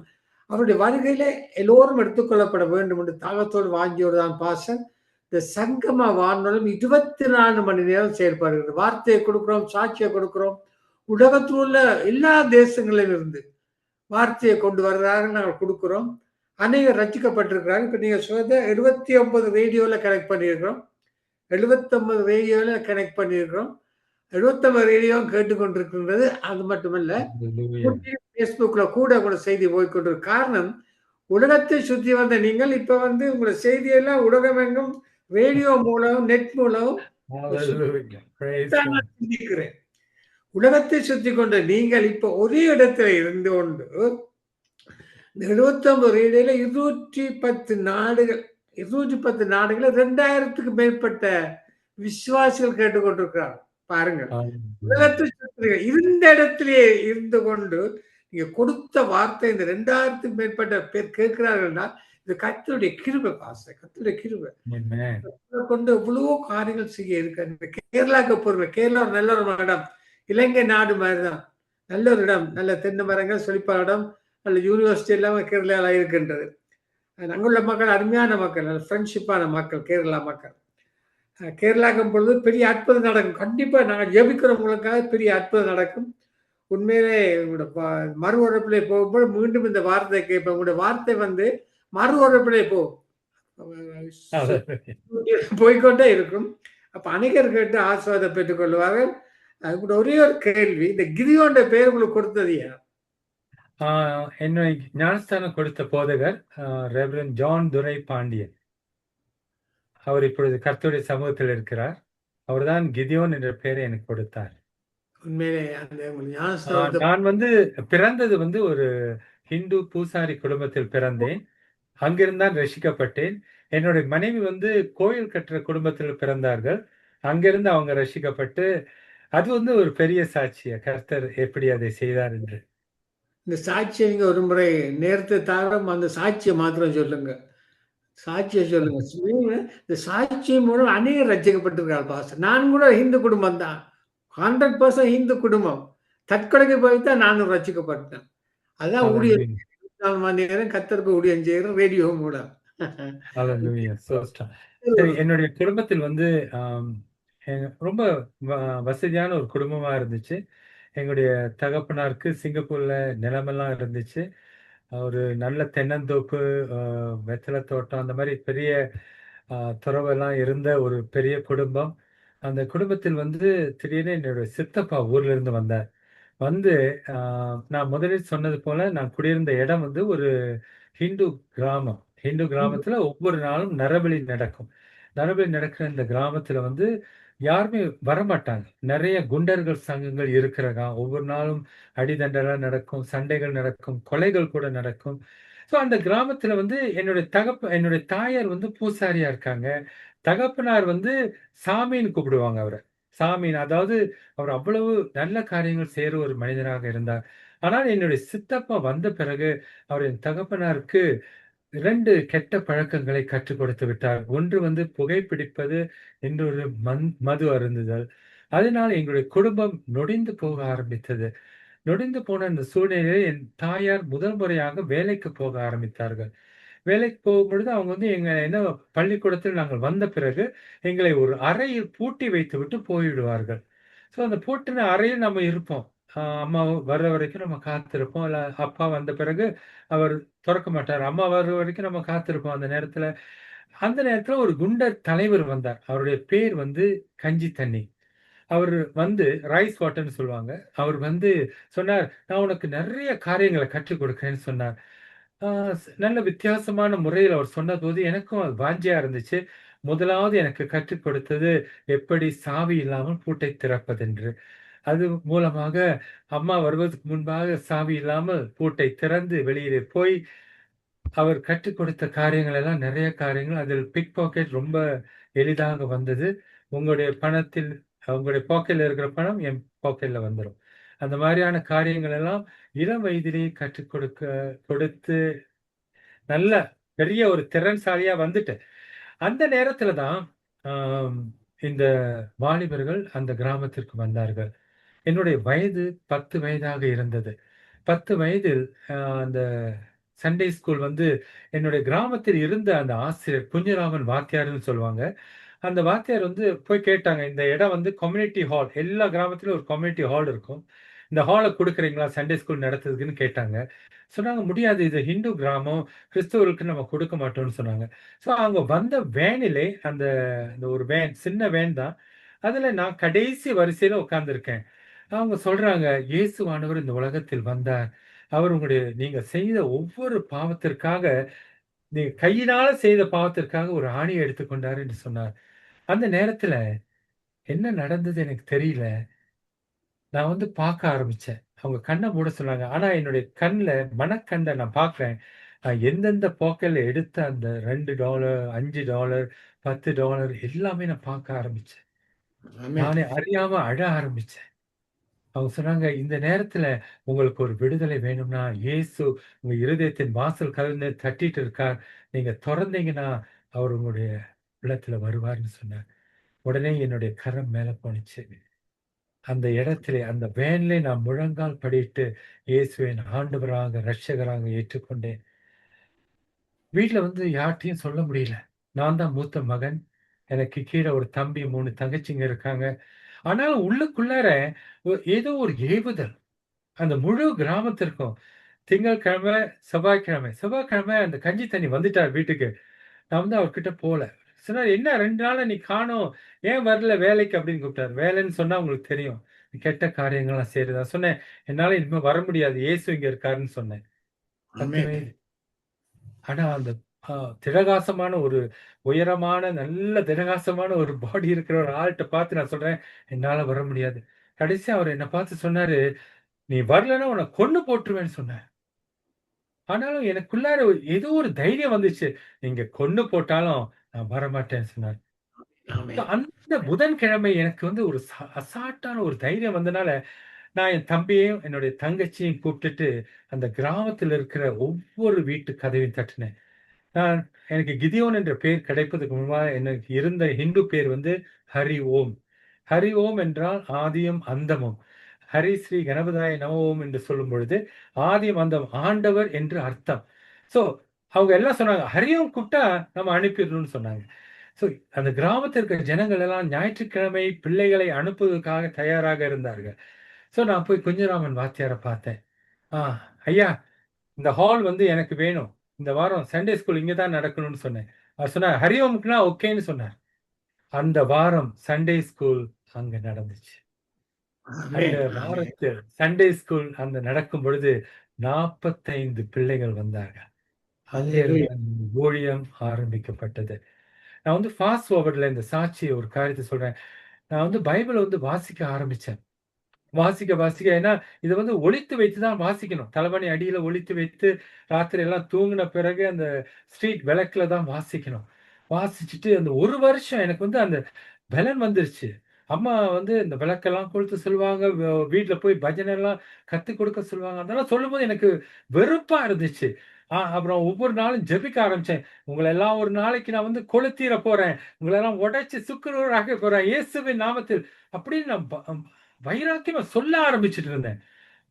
அவருடைய வருகையிலே எல்லோரும் எடுத்துக்கொள்ளப்பட வேண்டும் என்று தாகத்தோடு வாங்கியோடு தான் பாசன் இந்த சங்கம வானொலியும் 24 மணி நேரம் செயல்படுகிறது. வார்த்தையை கொடுக்கிறோம், சாட்சியை கொடுக்கிறோம். உலகத்தில் உள்ள எல்லா தேசங்களிலும் இருந்து வார்த்தையை கொண்டு வருகிறார்கள், நாங்கள் கொடுக்கிறோம். அநேகர் ரட்சிக்கப்பட்டிருக்கிறாங்க. இப்ப நீங்க சொல்றத 79 ரேடியோல கனெக்ட் பண்ணியிருக்கிறோம். 79 ரேடியோல கனெக்ட் பண்ணியிருக்கிறோம். 79 ரேடியோவும் கேட்டுக்கொண்டிருக்கின்றது. அது மட்டுமல்ல, Hallelujah. பேஸ்புக்ல கூட செய்தி போய்கொண்டிருக்கு. காரணம் உலகத்தை சுற்றி வந்த நீங்கள் இப்ப உங்களை செய்தியெல்லாம் உலகமெங்கும் ரேடியோ மூலம், நெட் மூலம் Hallelujah. Praise God. சிந்திக்கிறேன். உலகத்தை சுற்றி கொண்ட நீங்கள் இப்ப ஒரே இடத்துல இருந்து கொண்டு இந்த 79 ரேடியோல 210 நாடுகள் 210 நாடுகள் 2000க்கு மேற்பட்ட விசுவாசிகள் கேட்டுக்கொண்டிருக்கிறார். பாருங்க, Hallelujah. உலகத்தை சுற்றி இருந்த இடத்திலேயே இருந்து கொண்டு நீங்க கொடுத்த வார்த்தை இந்த 2000க்கு மேற்பட்ட பேர் கேட்கிறார்கள்னா இது கர்த்தருடைய கிருபை. கர்த்தருடைய கிருபை Amen. கொண்டு எவ்வளவோ காரியங்கள் செய்ய இருக்கு. இந்த கேரளாவுக்கு போறோம். கேரளா ஒரு நல்ல ஒரு இடம், இலங்கை நாடு மாதிரிதான். நல்ல ஒரு இடம், நல்ல தென்னை மரங்கள், செழிப்பான இடம், நல்ல யூனிவர்சிட்டி எல்லாம் கேரளால இருக்கின்றது. அங்குள்ள மக்கள் அருமையான மக்கள், நல்ல ஃப்ரெண்ட்ஷிப்பான மக்கள், கேரளா மக்கள். கேரளாக்கும் பொழுது பெரிய அற்புதம் நடக்கும். கண்டிப்பா நாங்கள் ஜெபிக்கிறவங்களுக்காக பெரிய அற்புதம் நடக்கும். உண்மையிலே உங்களோட மறு உறப்பிலே போகும்போது மீண்டும் இந்த வார்த்தை கேட்பேன். உங்களுடைய வார்த்தை மறு உறப்பிலே போகும், Hallelujah. போய்கொண்டே இருக்கும். அப்ப அநேகர் கேட்டு ஆசீர்வாதம் பெற்றுக் கொள்வார்கள். அது கூட ஒரே ஒரு கேள்வி, இந்த கிதியோன்ற பெயர் உங்களுக்கு கொடுத்தது யார்? என்னை ஞானஸ்தானம் கொடுத்த போதகர் ரெவரன் ஜான் துரை பாண்டியன். அவர் இப்பொழுது கர்த்தருடைய சமூகத்தில் இருக்கிறார். அவர்தான் கிதியோன் என்ற பெயரை எனக்கு கொடுத்தார். உண்மையிலே அந்த ஞானஸ்தானத்தை நான் பிறந்தது ஒரு ஹிந்து பூசாரி குடும்பத்தில் பிறந்தேன். அங்கிருந்தான் ரசிக்கப்பட்டேன். என்னுடைய மனைவி கோயில் கட்டுற குடும்பத்தில் பிறந்தார்கள். அங்கிருந்து அவங்க ரசிக்கப்பட்டு, அது ஒரு பெரிய சாட்சிய கர்த்தர் எப்படி அதை செய்தார் என்று. இந்த சாட்சியை நீங்க ஒரு முறை நேரத்தை தவிர அந்த சாட்சியை மாத்திரம் சொல்லுங்க. சாட்சியை சொல்லுங்க. இந்த சாட்சி மூலம் அநேகர் ரட்சிக்கப்பட்டிருக்காள் பாஸ்டர். நான் கூட ஹிந்து குடும்பம் தான், 100% ஹிந்து குடும்பம். தற்கொலைக்கு போய்தான் நானும் ரட்சிக்கப்பட்டேன். அதான் ஊழியம், 24 மணி நேரம் கர்த்தருக்கு ஊழியம் செய்கிறேன் ரேடியோ மூலம். Hallelujah. சரி, என்னுடைய குடும்பத்தில் ரொம்ப வசதியான ஒரு குடும்பமா இருந்துச்சு. எங்களுடைய தகப்பனாருக்கு சிங்கப்பூர்ல நிலமெல்லாம் இருந்துச்சு. ஒரு நல்ல தென்னந்தோப்பு, வெத்தலை தோட்டம், அந்த மாதிரி பெரிய துறவெல்லாம் இருந்த ஒரு பெரிய குடும்பம். அந்த குடும்பத்தில் திடீர்னு என்னுடைய சித்தப்பா ஊர்ல இருந்து வந்தார். நான் முதலில் சொன்னது போல நான் குடியிருந்த இடம் ஒரு ஹிந்து கிராமம். ஹிந்து கிராமத்துல ஒவ்வொரு நாளும் நரபலி நடக்கும். நரபலி நடக்கிற இந்த கிராமத்துல யாருமே வரமாட்டாங்க. நிறைய குண்டர்கள் சங்கங்கள் இருக்கிறதா, ஒவ்வொரு நாளும் அடிதண்டெல்லாம் நடக்கும், சண்டைகள் நடக்கும், கொலைகள் கூட நடக்கும். ஸோ அந்த கிராமத்துல என்னுடைய தாயார் பூசாரியா இருக்காங்க. தகப்பனார் சாமின்னு கூப்பிடுவாங்க அவரை. சாமின்னு, அதாவது அவர் அவ்வளவு நல்ல காரியங்கள் செய்யற ஒரு மனிதனாக இருந்தார். ஆனால் என்னுடைய சித்தப்பா வந்த பிறகு அவர் என் தகப்பனாருக்கு 2 கெட்ட பழக்கங்களை கற்றுக் கொடுத்து விட்டார். ஒன்று புகைப்பிடிப்பது, இன்னொரு மது அருந்துதல். அதனால எங்களுடைய குடும்பம் நொடிந்து போக ஆரம்பித்தது. நொடிந்து போன அந்த சூழ்நிலையில் என் தாயார் முதல் முறையாக வேலைக்கு போக ஆரம்பித்தார்கள். வேலைக்கு போகும்பொழுது அவங்க எங்க என்ன பள்ளிக்கூடத்தில் நாங்கள் வந்த பிறகு எங்களை ஒரு அறையில் பூட்டி வைத்துவிட்டு போய்விடுவார்கள். ஸோ அந்த பூட்டின அறையில் நம்ம இருப்போம். அம்மா வர்ற வரைக்கும் நம்ம காத்திருப்போம். இல்ல அப்பா வந்த பிறகு அவர் தொறக்க மாட்டார். அம்மா வர்ற வரைக்கும் நம்ம காத்திருப்போம். அந்த நேரத்துல ஒரு குண்டர் தலைவர் வந்தார். அவருடைய பேர் கஞ்சி தண்ணி. அவர் ரைஸ் வாட்டர்ன்னு சொல்லுவாங்க. அவர் சொன்னார், நான் உனக்கு நிறைய காரியங்களை கற்றுக் கொடுக்கிறேன்னு சொன்னார். நல்ல வித்தியாசமான முறையில் அவர் சொன்னபோது எனக்கும் அது வாஞ்சியா இருந்துச்சு. முதலாவது எனக்கு கற்றுக் கொடுத்தது எப்படி சாவி இல்லாமல் பூட்டை திறப்பதென்று. அது மூலமாக அம்மா வருவதற்கு முன்பாக சாவி இல்லாமல் பூட்டை திறந்து வெளியிலே போய் அவர் கற்றுக் கொடுத்த காரியங்கள் எல்லாம் நிறைய காரியங்கள். அதில் பிக் பாக்கெட் ரொம்ப எளிதாக வந்தது. உங்களுடைய பணத்தில் அவங்களுடைய பாக்கெட்ல இருக்கிற பணம் என் பாக்கெட்ல வந்துரும். அந்த மாதிரியான காரியங்கள் எல்லாம் இளம் வயதிலேயே கற்றுக் கொடுத்து நல்ல பெரிய ஒரு திறன்சாலியா வந்துட்டேன். அந்த நேரத்துல தான் ஆம், இந்த வாலிபர்கள் அந்த கிராமத்திற்கு வந்தார்கள். என்னுடைய வயது 10 வயதாக இருந்தது. 10 வயதில் அந்த சண்டே ஸ்கூல் வந்து என்னுடைய கிராமத்தில் இருந்த அந்த ஆசிரியர் குஞ்சுராமன் வாத்தியார்ன்னு சொல்லுவாங்க. அந்த வாத்தியார் வந்து போய் கேட்டாங்க. இந்த இடம் வந்து கம்யூனிட்டி ஹால். எல்லா கிராமத்திலும் ஒரு கம்யூனிட்டி ஹால் இருக்கும். இந்த ஹால குடுக்குறீங்களா? சண்டே ஸ்கூல் நடத்துறதுக்குன்னு கேட்டாங்க. சொன்னாங்க, "முடியாது. இது ஹிந்து கிராமம். கிறிஸ்தவர்களுக்கு நம்ம கொடுக்க மாட்டோம்ன்னு" சொன்னாங்க. ஸோ அவங்க வந்த வேனிலே அந்த அந்த ஒரு வேன், சின்ன வேன் தான். அதுல நான் கடைசி வரிசையில உட்கார்ந்திருக்கேன். அவங்க சொல்றாங்க, "இயேசுவானவர் இந்த உலகத்தில் வந்தார். அவர் நீங்க செய்த ஒவ்வொரு பாவத்திற்காக, நீங்க கையினால செய்த பாவத்திற்காக ஒரு ஆணிய எடுத்துக்கொண்டார்" என்று சொன்னார். அந்த நேரத்துல என்ன நடந்தது எனக்கு தெரியல. நான் வந்து பார்க்க ஆரம்பிச்சேன். அவங்க கண்ண மூட சொன்னாங்க. ஆனா என்னுடைய கண்ல மனக்கண்ல நான் பார்க்கிறேன். நான் எந்தெந்த பாக்கெட்ல எடுத்த அந்த $2, $5, $10 எல்லாமே நான் பார்க்க ஆரம்பிச்சேன். ஆமென். நானே அறியாம அழ ஆரம்பிச்சேன். அவங்க சொன்னாங்க, "இந்த நேரத்துல உங்களுக்கு ஒரு விடுதலை வேணும்னா, இயேசு உங்க இருதயத்தின் வாசல் கதவ தட்டிட்டு இருக்கார். நீங்க தொறந்தீங்கன்னா, அவர் உங்களுடைய உள்ளத்துல வருவார்ன்னு" சொன்னார். உடனே என்னுடைய கரம் மேல போனுச்சு. அந்த இடத்திலே, அந்த வேன்லே நான் முழங்கால் படியிட்டு, இயேசுவை என் ஆண்டவராக, இரட்சகராக ஏற்றுக்கொண்டேன். வீட்ல வந்து யார்ட்டயும் சொல்ல முடியல. நான் தான் மூத்த மகன். எனக்கு கீழ ஒரு தம்பி, 3 தங்கச்சிங்க இருக்காங்க. ஆனாலும் உள்ளுக்குள்ளார ஏதோ ஒரு ஏவுதல். அந்த முழு கிராமத்திற்கும். திங்கட்கிழமை, செவ்வாய்க்கிழமை. செவ்வாய்க்கிழமை அந்த கஞ்சி தண்ணி வந்துட்டார் வீட்டுக்கு. நான் வந்து அவர்கிட்ட போல. சொன்னாரு, "என்ன 2 நாளா நீ காணோம். ஏன் வரல வேலைக்கு?" அப்படின்னு கூப்பிட்டாரு. வேலைன்னு சொன்னா உங்களுக்கு தெரியும். கெட்ட காரியங்கள்லாம் செய்றது. நான் சொன்னேன், "என்னால இனிமே வர முடியாது. இயேசு இங்க இருக்காருன்னு" சொன்னேன். 10 ஆமென். வயது. ஆனா அந்த அ திடகாசமான ஒரு உயரமான, நல்ல திடகாசமான ஒரு பாடி இருக்கிற ஒரு ஆள்ட்ட பார்த்து நான் சொல்றேன், "என்னால வர முடியாது." கடைசியா அவரு என்ன பார்த்து சொன்னாரு, "நீ வரலன்னா உன்ன கொன்னு போட்டுருவேன்னு" சொன்னாரு. ஆனாலும் எனக்குள்ளார ஏதோ ஒரு தைரியம் வந்துச்சு. "நீங்க கொன்னு போட்டாலும் நான் வரமாட்டேன்னு" சொன்னாரு. ஆமென். அந்த புதன்கிழமை எனக்கு வந்து ஒரு அசால்ட்டான ஒரு தைரியம் வந்தனால, நான் என் தம்பியையும், என்னுடைய தங்கச்சியையும் கூப்ட்டுட்டு, அந்த கிராமத்தில இருக்கிற ஒவ்வொரு வீட்டு கதவையும் தட்டினேன். நான் எனக்கு கிதியோன் என்ற பெயர் கிடைப்பதற்கு முன்பாக எனக்கு இருந்த ஹிந்து பேர் வந்து ஹரி ஓம். ஹரி ஓம் என்றால் ஆதியும் அந்தமும். ஹரி ஸ்ரீ கணபதாய நம ஓம் என்று சொல்லும்பொழுது, ஆதியும் அந்தம் ஆண்டவர் என்று அர்த்தம். ஸோ அவங்க எல்லாம் சொன்னாங்க, ஹரி ஓம் கூப்பிட்டா நம்ம அனுப்பிடணும்னு சொன்னாங்க. ஸோ அந்த கிராமத்தில இருக்கிற ஜனங்கள் எல்லாம் ஞாயிற்றுக்கிழமை பிள்ளைகளை அனுப்புவதற்காக தயாராக இருந்தார்கள். ஸோ நான் போய் குஞ்சுராமன் வாத்தியார பார்த்தேன். "ஆ ஐயா, இந்த ஹால் வந்து எனக்கு வேணும். இந்த வாரம் சண்டே ஸ்கூல் இங்க தான் நடக்கணும்னு" சொன்னேன். அவர் சொன்னார், "ஹரிஓம்க்குனா ஓகேன்னு" சொன்னார். அந்த வாரம் சண்டே ஸ்கூல் அங்க நடந்துச்சு. அந்த ஆமென். ஆமென். வாரத்தில் சண்டே ஸ்கூல் அந்த நடக்கும் பொழுது 45 பிள்ளைகள் வந்தார்கள். அங்க இருந்து அல்லேலூயா. அந்த ஊழியம் ஆரம்பிக்கப்பட்டது. நான் வந்து ஃபாஸ்ட் ஃபார்வர்ட்ல இந்த சாட்சி ஒரு காரியத்த சொல்றேன். நான் வந்து பைபிள வந்து வாசிக்க ஆரம்பிச்சேன். வாசிக்க ஏன்னா, இத வந்து ஒளித்து வைத்து தான் வாசிக்கணும். தலவாணி அடியில ஒளித்து வைத்து, ராத்திரி எல்லாம் தூங்குன பிறகு அந்த ஸ்ட்ரீட் விளக்குல தான் வாசிக்கணும். வாசிச்சுட்டு அந்த 1 வருஷம் எனக்கு வந்து அந்த பலன் வந்துருச்சு. அம்மா வந்து இந்த விளக்கெல்லாம் கொளுத்த சொல்லுவாங்க. வீட்ல போய் பஜனைலாம் கத்துக் கொடுக்க சொல்லுவாங்க. அதெல்லாம் சொல்லும்போது எனக்கு வெறுப்பா இருந்துச்சு. அப்புறம் ஒவ்வொரு நாளும் ஜெபிக்க ஆரம்பிச்சேன். "உங்கள எல்லாம் ஒரு நாளைக்கு நான் வந்து கொளுத்திற போறேன். உங்களெல்லாம் உடைச்சு சுக்குநூறாக்க போறேன். இயேசுவின் நாமத்தில்" அப்படின்னு நான் வைராக்கியமா சொல்ல ஆரம்பிச்சுட்டு இருந்தேன்.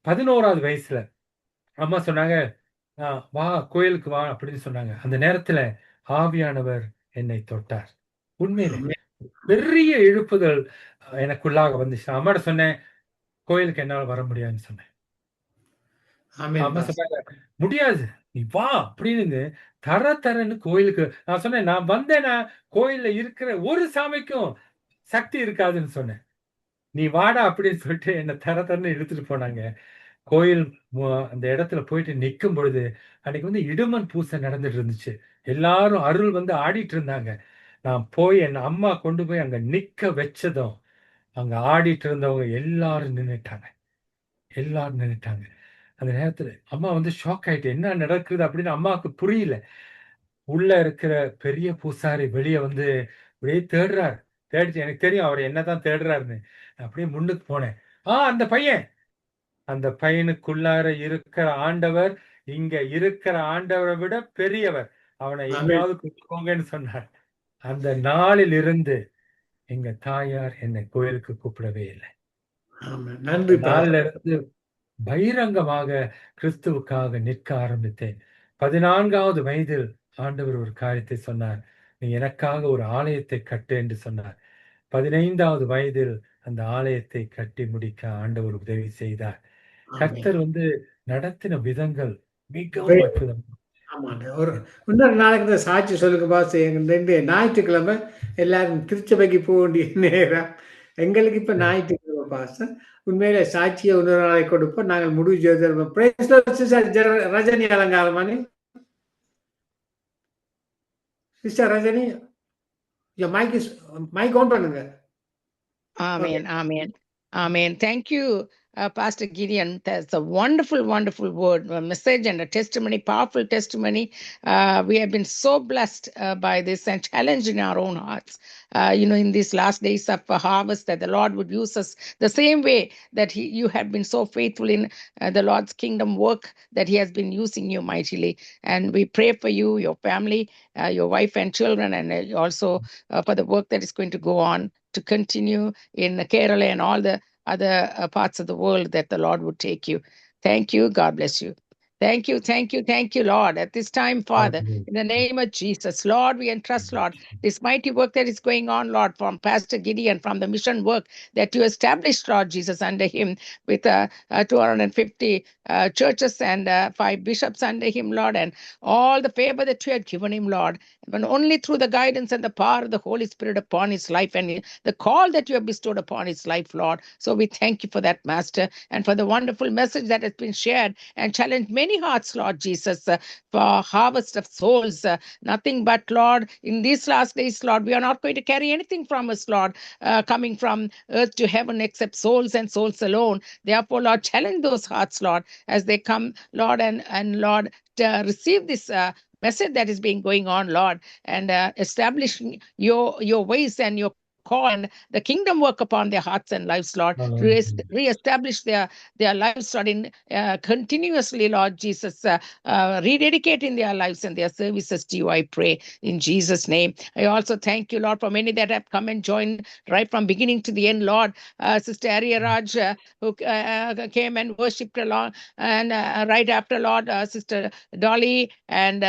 11வது வயசுல. அம்மா சொன்னாங்க, "அ வா கோயிலுக்கு வா" அப்படின்னு சொன்னாங்க. அந்த நேரத்துல ஆவியானவர் என்னை தொட்டார். உண்மையிலே. ஆமென். பெரிய எழுப்புதல் எனக்குள்ளாக வந்துச்சு. நான் அம்மாட்ட சொன்னேன், "கோயிலுக்கு என்னால வர முடியாதுன்னு" சொன்னேன். ஆமென் அம்மா பாஸ்டர். சொன்னாங்க, "முடியாது. நீ வா" அப்படின்னு தரன்னு கோயிலுக்கு நான் சொன்னேன், "நான் வந்தேன்னா, கோயில்ல இருக்கிற ஒரு சாமிக்கும் சக்தி இருக்காதுன்னு" சொன்னேன். "நீ வாடா" அப்படின்னு சொல்லிட்டு என்ன தரன்னு இழுத்துட்டு போனாங்க. கோயில் மு அந்த இடத்துல போயிட்டு நிக்கும் பொழுது, அன்னைக்கு வந்து இடுமன் பூசை நடந்துட்டு இருந்துச்சு. எல்லாரும் அருள் வந்து ஆடிட்டு இருந்தாங்க. நான் போய் என் அம்மா கொண்டு போய் அங்க நிக்க வச்சதும், அங்க ஆடிட்டு இருந்தவங்க எல்லாரும் நின்னுட்டாங்க. எல்லாரும் நின்னுட்டாங்க. அந்த நேரத்துல அம்மா வந்து ஷாக் ஆயிட்டு, "என்ன நடக்குது?" அப்படின்னு அம்மாவுக்கு புரியல. உள்ள இருக்கிற பெரிய பூசாரி வெளிய வந்து அப்படியே தேடுறார். தேடிச்சு. எனக்கு தெரியும் அவர் என்னதான் தேடுறாருன்னு. நான் அப்படியே முன்னுக்கு போனேன். அந்த பையன். அந்த பையனுக்குள்ளார இருக்கிற ஆண்டவர், இங்க இருக்கிற ஆண்டவரை விட பெரியவர். அவனை ஆமென். எங்கேயாவது கூட்டிட்டு போங்கன்னு சொன்னார். அந்த நாளில் இருந்து எங்க தாயார் என்னை கோயிலுக்கு கூப்பிடவே இல்லை. ஆமென். அந்த நன்றி நாள்ல பாஸ்டர். இருந்து பகிரங்கமாக கிறிஸ்துவுக்காக நிற்க ஆரம்பித்தேன். 14வது வயதில் ஆண்டவர் ஒரு காரியத்தை சொன்னார். நீ எனக்காக ஒரு ஆலயத்தை கட்டு என்று சொன்னார். 15வது வயதில் அந்த ஆலயத்தை கட்டி முடிக்க ஆண்டவர் உதவி செய்தார். ஆமென். கர்த்தர் நடத்தின விதங்கள் மிகவும் அற்புதம். ஆமாங்க. இன்னொரு நாளைக்கு இந்த சாட்சி சொல்லுங்க பாஸ்டர். எங்க ஞாயிற்றுக்கிழமை எல்லாரும் திருச்சபைக்கு போக வேண்டிய நேரம். எங்களுக்கு இப்ப ஞாயிற்றுக்கிழமை பாஸ்டர். உண்மையிலே சாட்சியை இன்னொரு நாளைக்கு கொடுப்போம். நாங்கள் முடிவு செய்திருப்போம். Praise Lord sister Rajini Alangaramani. Sister Rajini, mic on பண்ணுங்க. Amen. Amen. Amen. Thank you, Pastor Gideon. That's a wonderful, wonderful word, a message and a testimony, powerful testimony. We have been so blessed by this and challenged in our own hearts. In these last days of harvest, that the Lord would use us the same way that you have been so faithful in the Lord's kingdom work, that He has been using you mightily. And we pray for you, your family, your wife and children, and also for the work that is going to go on to continue in Kerala and all the other parts of the world, that the Lord would take you. Thank you. God bless you. Thank you, thank you, thank you, Lord. At this time, Father, in the name of Jesus, Lord, we entrust, Lord, this mighty work that is going on, Lord, from Pastor Gideon, from the mission work that you established, Lord Jesus, under him, with 250 churches and 5 bishops under him, Lord, and all the favor that you had given him, Lord, but only through the guidance and the power of the Holy Spirit upon his life and the call that you have bestowed upon his life, Lord. So we thank you for that, Master, and for the wonderful message that has been shared and challenged many hearts, Lord Jesus, for harvest of souls. Nothing but, Lord, in these last days, Lord, we are not going to carry anything from us, Lord, coming from earth to heaven except souls and souls alone. Therefore, Lord, challenge those hearts, Lord, as they come, Lord, and Lord, to receive this message that is being going on, Lord, and establishing your ways and your call and the kingdom work upon their hearts and lives, Lord, to reestablish their lives, Lord, in continuously, Lord Jesus, rededicating their lives and their services to you, I pray, in Jesus' name. I also thank you, Lord, for many that have come and joined right from beginning to the end, Lord. Sister Arya Raj, who came and worshipped along, and right after, Lord, Sister Dolly, and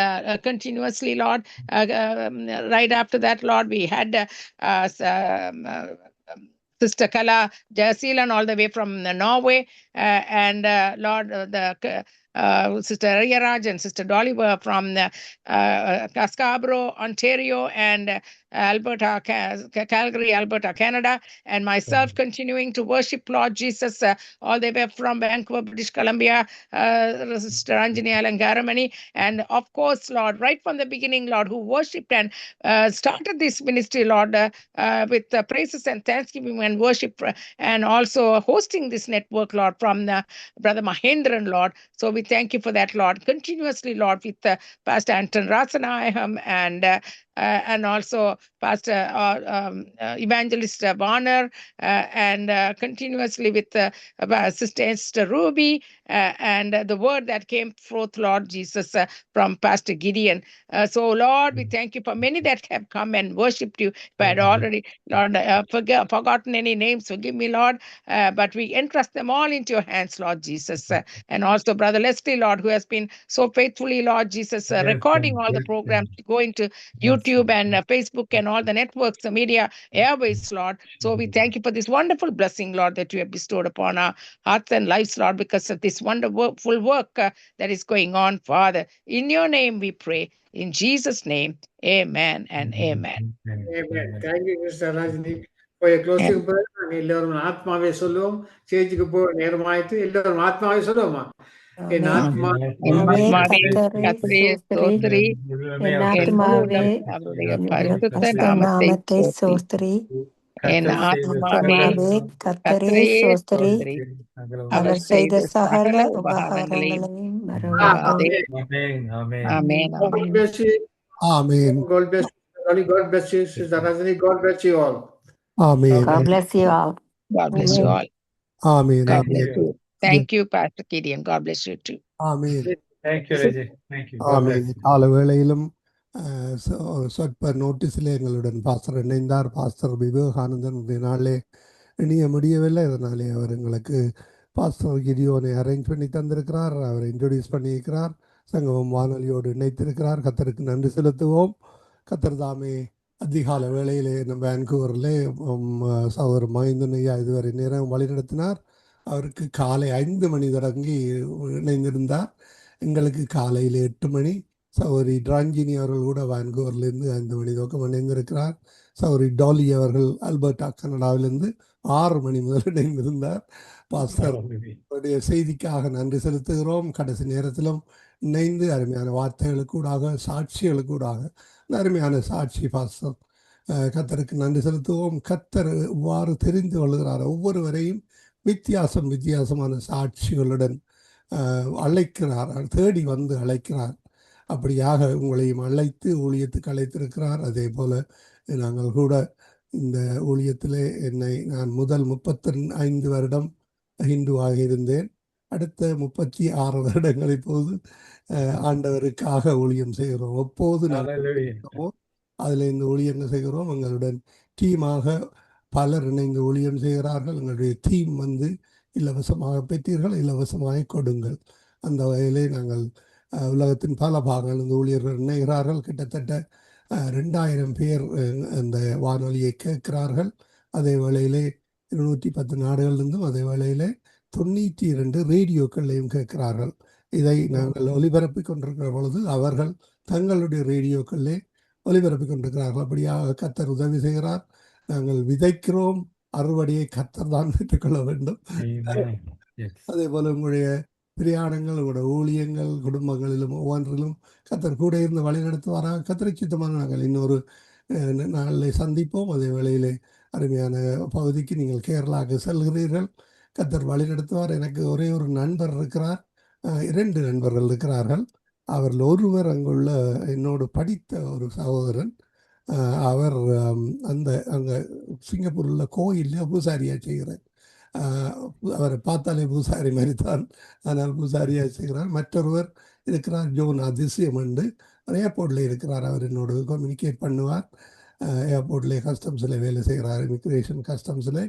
continuously, Lord, right after that, Lord, we had Sister Kala Jasilan all the way from Norway, and Lord, Sister Arya Raj and Sister Dolly were from Scarborough, Ontario, and Alberta, Calgary, Alberta, Canada, and myself continuing to worship Lord Jesus all the way from Vancouver, British Columbia, Sister Anjani Alangaramani, and of course, Lord, right from the beginning, Lord, who worshipped and started this ministry, Lord, with praises and thanksgiving and worship, and also hosting this network, Lord, from Brother Mahendran, Lord. So we thank you for that, Lord, continuously, Lord, with Pastor Anton Rasanayam and also Pastor Evangelist Warner, and continuously with Sister Esther Ruby, and the word that came forth, Lord Jesus, from Pastor Gideon. So, Lord, we thank you for many that have come and worshipped you. If I had already, Lord, forgotten any names, forgive me, Lord, but we entrust them all into your hands, Lord Jesus. And also Brother Leslie, Lord, who has been so faithfully, Lord Jesus, recording all the programs, going to YouTube and Facebook and all the networks, the media airways, Lord. So we thank you for this wonderful blessing, Lord, that you have bestowed upon our hearts and lives, Lord, because of this wonderful work that is going on, Father. In your name we pray. In Jesus' name, amen and amen. Amen. Thank you, Mr. Rajni, for your closing prayer. எல்லாரும் ஆத்மாவே சொல்லுவோம். சேஜுக்கு போக நேரமாயிட்டு எல்லாரும் ஆத்மாவே சொல்லுவோமா? என் ஆத்மாவே கர்த்தரே ஸ்தோத்திரி, என் ஆத்மாவே அவருடைய பரிசுத்த நாமத்தை நாமத்தை சோஸ்திரி. என் ஆத்மாவே கர்த்தரே சோஸ்திரி. அவர் செய்த சகல உபகாரங்களையும் உபகாரங்களையும் மறவாதே. Amen. God bless you. Amen. God bless you. God bless you, Sister Rajni. God bless you all. ஆமீன். God bless you all. God bless you Amen. all. ஆமீன். God ஆமீன். bless you. Thank you, Pastor Gideon. God bless you too. ஆமீன். Thank you, Reggie. Thank you. God ஆமீன். bless you. கால வேளையிலும் சொற்ப நோட்டீஸில் எங்களுடன் pastor இணைந்தார். பாஸ்டர் விவேகானந்தன் இந்த நாளிலே இணைய முடியவில்லை. அதனாலே அவர் எங்களுக்கு பாஸ்டர் கிடியோனை அரேஞ்ச் பண்ணி தந்திருக்கிறார். அவரை இன்ட்ரடியூஸ் பண்ணியிருக்கிறார். சங்கமம் வானொலியோடு இணைத்திருக்கிறார். கத்தருக்கு நன்றி செலுத்துவோம். கத்தர் தாமே அதிகால வேளையிலே நம்ம வேன்கூவரிலே சகோதரர் மகேந்திரன் ஐயா இதுவரை நேரம் வழிநடத்தினார். அவருக்கு காலை 5 மணி தொடங்கி இணைந்திருந்தார். எங்களுக்கு காலையில் 8 மணி. சகோதரி டிராஞ்சினி அவர்கள் கூட வான்கூவர்லேருந்து 5 மணி துவக்கம் இணைந்திருக்கிறார். சகோதரி டாலி அவர்கள் அல்பர்டா கனடாவிலிருந்து 6 மணி முதல் இணைந்திருந்தார். பாஸ்டர் அவருடைய செய்திக்காக நன்றி செலுத்துகிறோம். கடைசி நேரத்திலும் இணைந்து அருமையான வார்த்தைகளுக்கூடாக சாட்சிகளுக்கூடாக அருமையான சாட்சி பாஸ்டர். கத்தருக்கு நன்றி செலுத்துவோம். கத்தர் இவ்வாறு தெரிந்து கொள்கிறார். ஒவ்வொருவரையும் வித்தியாசமான சாட்சிகளுடன் அழைக்கிறார். தேடி வந்து அழைக்கிறார். அப்படியாக உங்களையும் அழைத்து ஊழியத்துக்கு அழைத்திருக்கிறார். அதே போல் நாங்கள் கூட இந்த ஊழியத்திலே நான் முதல் 35 வருடம் ஹிந்துவாக இருந்தேன். அடுத்த 36 வருடங்கள் இப்போது ஆண்டவருக்காக ஊழியம் செய்கிறோம். எப்போது அதில் இந்த ஊழியங்கள் செய்கிறோம். எங்களுடன் டீமாக பலர் இணைந்து ஊழியம் செய்கிறார்கள். எங்களுடைய டீம் இலவசமாக பெற்றீர்கள், இலவசமாக கொடுங்கள். அந்த வகையிலே நாங்கள் உலகத்தின் பல பாகங்கள் இந்த ஊழியர்கள் இணைகிறார்கள். கிட்டத்தட்ட 2000 பேர் அந்த வானொலியை கேட்கிறார்கள். அதே வேளையிலே 210 நாடுகளிலிருந்தும் அதே வேளையிலே 92 ரேடியோக்களையும் கேட்கிறார்கள். இதை நாங்கள் ஒலிபரப்பி கொண்டிருக்கிற பொழுது அவர்கள் தங்களுடைய ரேடியோக்களே ஒலிபரப்பி கொண்டிருக்கிறார்கள். அப்படியாக கத்தர் உதவி செய்கிறார். நாங்கள் விதைக்கிறோம், அறுவடையை கத்தர் தான் பெற்றுக்கொள்ள வேண்டும். அதே போல உங்களுடைய பிரயாணங்கள், உங்களுடைய ஊழியங்கள், குடும்பங்களிலும் ஒவ்வொன்றிலும் கத்தர் கூட இருந்து வழிநடத்துவாராக. கத்தரை சித்தமாக நாங்கள் இன்னொரு நாளில் சந்திப்போம். அதே வேளையிலே அருமையான பகுதிக்கு நீங்கள் கேரளாவுக்கு செல்கிறீர்கள். கத்தர் வழிநடத்துவார். எனக்கு ஒரே ஒரு நண்பர் இருக்கிறார், 2 நண்பர்கள் இருக்கிறார்கள். அவர்கள் ஒருவர் அங்குள்ள என்னோடு படித்த ஒரு சகோதரன். அவர் அங்கே சிங்கப்பூரில் கோயிலில் பூசாரியாக செய்கிறார். அவரை பார்த்தாலே பூசாரி மாதிரி தான், ஆனால் பூசாரியாக செய்கிறார். மற்றொருவர் இருக்கிறார், ஜோன் அதிசயம் என்று ஏர்போர்ட்டில் இருக்கிறார். அவர் என்னோடு கம்யூனிகேட் பண்ணுவார். ஏர்போர்ட்டில் கஸ்டம்ஸில் வேலை செய்கிறார், இமிக்ரேஷன் கஸ்டம்ஸில்.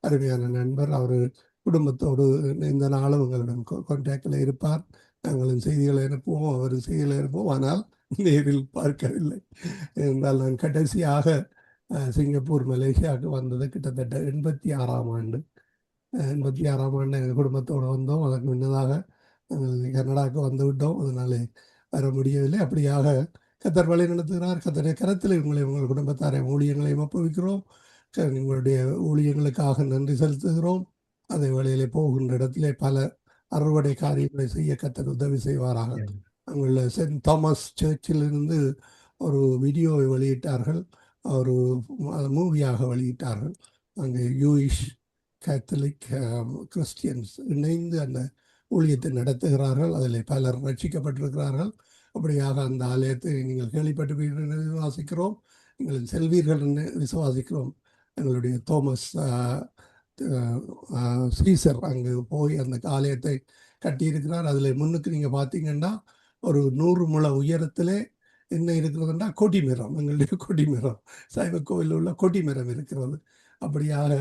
அருமையான நண்பர். அவர் குடும்பத்தோடு இந்த நாளும் எங்களுடன் கான்டாக்டில் இருப்பார். நாங்களும் செய்திகளை அனுப்புவோம், அவரும் செய்திகளை அனுப்புவோம். ஆனால் நேரில் பார்க்கவில்லை என்றால் நான் கடைசியாக சிங்கப்பூர் மலேசியாவுக்கு வந்தது கிட்டத்தட்ட 86ஆம் ஆண்டு. 86ஆம் ஆண்டு எங்கள் குடும்பத்தோடு வந்தோம். அதற்கு முன்னதாக கனடாவுக்கு வந்து விட்டோம். அதனாலே வர முடியவில்லை. அப்படியாக கத்தர் வழி நடத்துகிறார். கத்தருடைய கரத்தில் உங்கள் குடும்பத்தாரை ஊழியங்களையும் ஒப்புவிக்கிறோம். உங்களுடைய ஊழியங்களுக்காக நன்றி செலுத்துகிறோம். அதே வேளையிலே போகின்ற இடத்திலே பல அறுவடை காரியங்களை செய்ய கத்தர் உதவி செய்வாராக. அங்குள்ள சென்ட் தாமஸ் சர்ச்சிலிருந்து ஒரு வீடியோவை வெளியிட்டார்கள், ஒரு மூவியாக வெளியிட்டார்கள். அங்கே யூயிஷ் கேத்தலிக் கிறிஸ்டியன்ஸ் இணைந்து அந்த ஊழியத்தை நடத்துகிறார்கள். அதில் பலர் ரட்சிக்கப்பட்டிருக்கிறார்கள். அப்படியாக அந்த ஆலயத்தை நீங்கள் கேள்விப்பட்டு விசுவாசிக்கிறோம், நீங்கள் செல்வீர்கள் என்று விசுவாசிக்கிறோம். எங்களுடைய தோமஸ் ஸ்ரீசர் அங்கு போய் அந்த ஆலயத்தை கட்டியிருக்கிறார். அதில் முன்னுக்கு நீங்கள் பார்த்தீங்கன்னா ஒரு 100 முழ உயரத்திலே என்ன இருக்கிறதுன்னா கொடிமரம், எங்களுடைய கொடிமரம், சைவ கோயிலில் உள்ள கொடிமரம் இருக்கிறது. அப்படியாக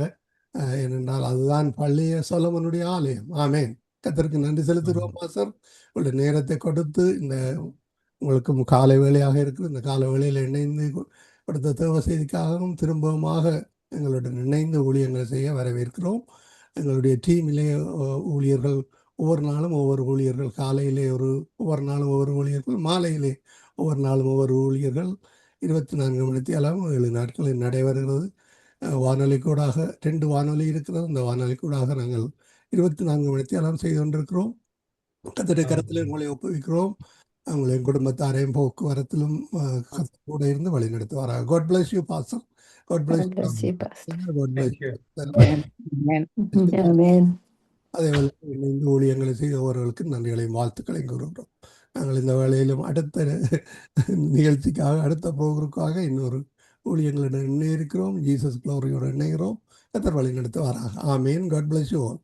ஏனென்றால் அதுதான் பழைய சொலமனுடைய ஆலயம். ஆமேன். கத்தருக்கு நன்றி செலுத்துகிறோம். பாஸ்டர் உங்களுடைய நேரத்தை கொடுத்து இந்த உங்களுக்கு காலை வேளையாக இருக்குது, இந்த காலை வேளையில் இணைந்து கொடுத்த தேவ செய்திக்காகவும் திரும்பவுமாக எங்களுடன் இணைந்து ஊழியங்களை செய்ய வரவேற்கிறோம். எங்களுடைய டீமிலே ஊழியர்கள் ஒவ்வொரு நாளும் ஒவ்வொரு ஊழியர்கள், காலையிலே ஒவ்வொரு நாளும் ஒவ்வொரு ஊழியர்கள், மாலையிலே ஒவ்வொரு நாளும் ஒவ்வொரு ஊழியர்கள் 24 மணித்தியாலும் 7 நாட்களில் நடைபெறுகிறது. வானொலி கூடாக 2 வானொலி இருக்கிறது. அந்த வானொலி கூடாக நாங்கள் 24 மணித்தியாலும் செய்து கொண்டிருக்கிறோம். கத்தருடைய கரத்தில் உங்களை ஒப்புவிக்கிறோம். அவங்களையும் குடும்பத்தாரையும் போக்குவரத்திலும் கூட இருந்து வழி நடத்துவாராக. God bless you, Pastor. God bless you, Pastor. God bless you. Amen. அதேவேளை இணைந்து ஊழியங்களை செய்தவர்களுக்கு நன்றிகளையும் வாழ்த்துக்களையும் கூறுகிறோம். நாங்கள் இந்த வேளையிலும் அடுத்த நிகழ்ச்சிக்காக, அடுத்த ப்ரோக்ராமுக்காக இன்னொரு ஊழியங்களுடன் இணையிருக்கிறோம். ஜீசஸ் க்ளோரியோடு இணைகிறோம். கர்த்தர் வழி நடத்துவாராக. Amen. God bless you all.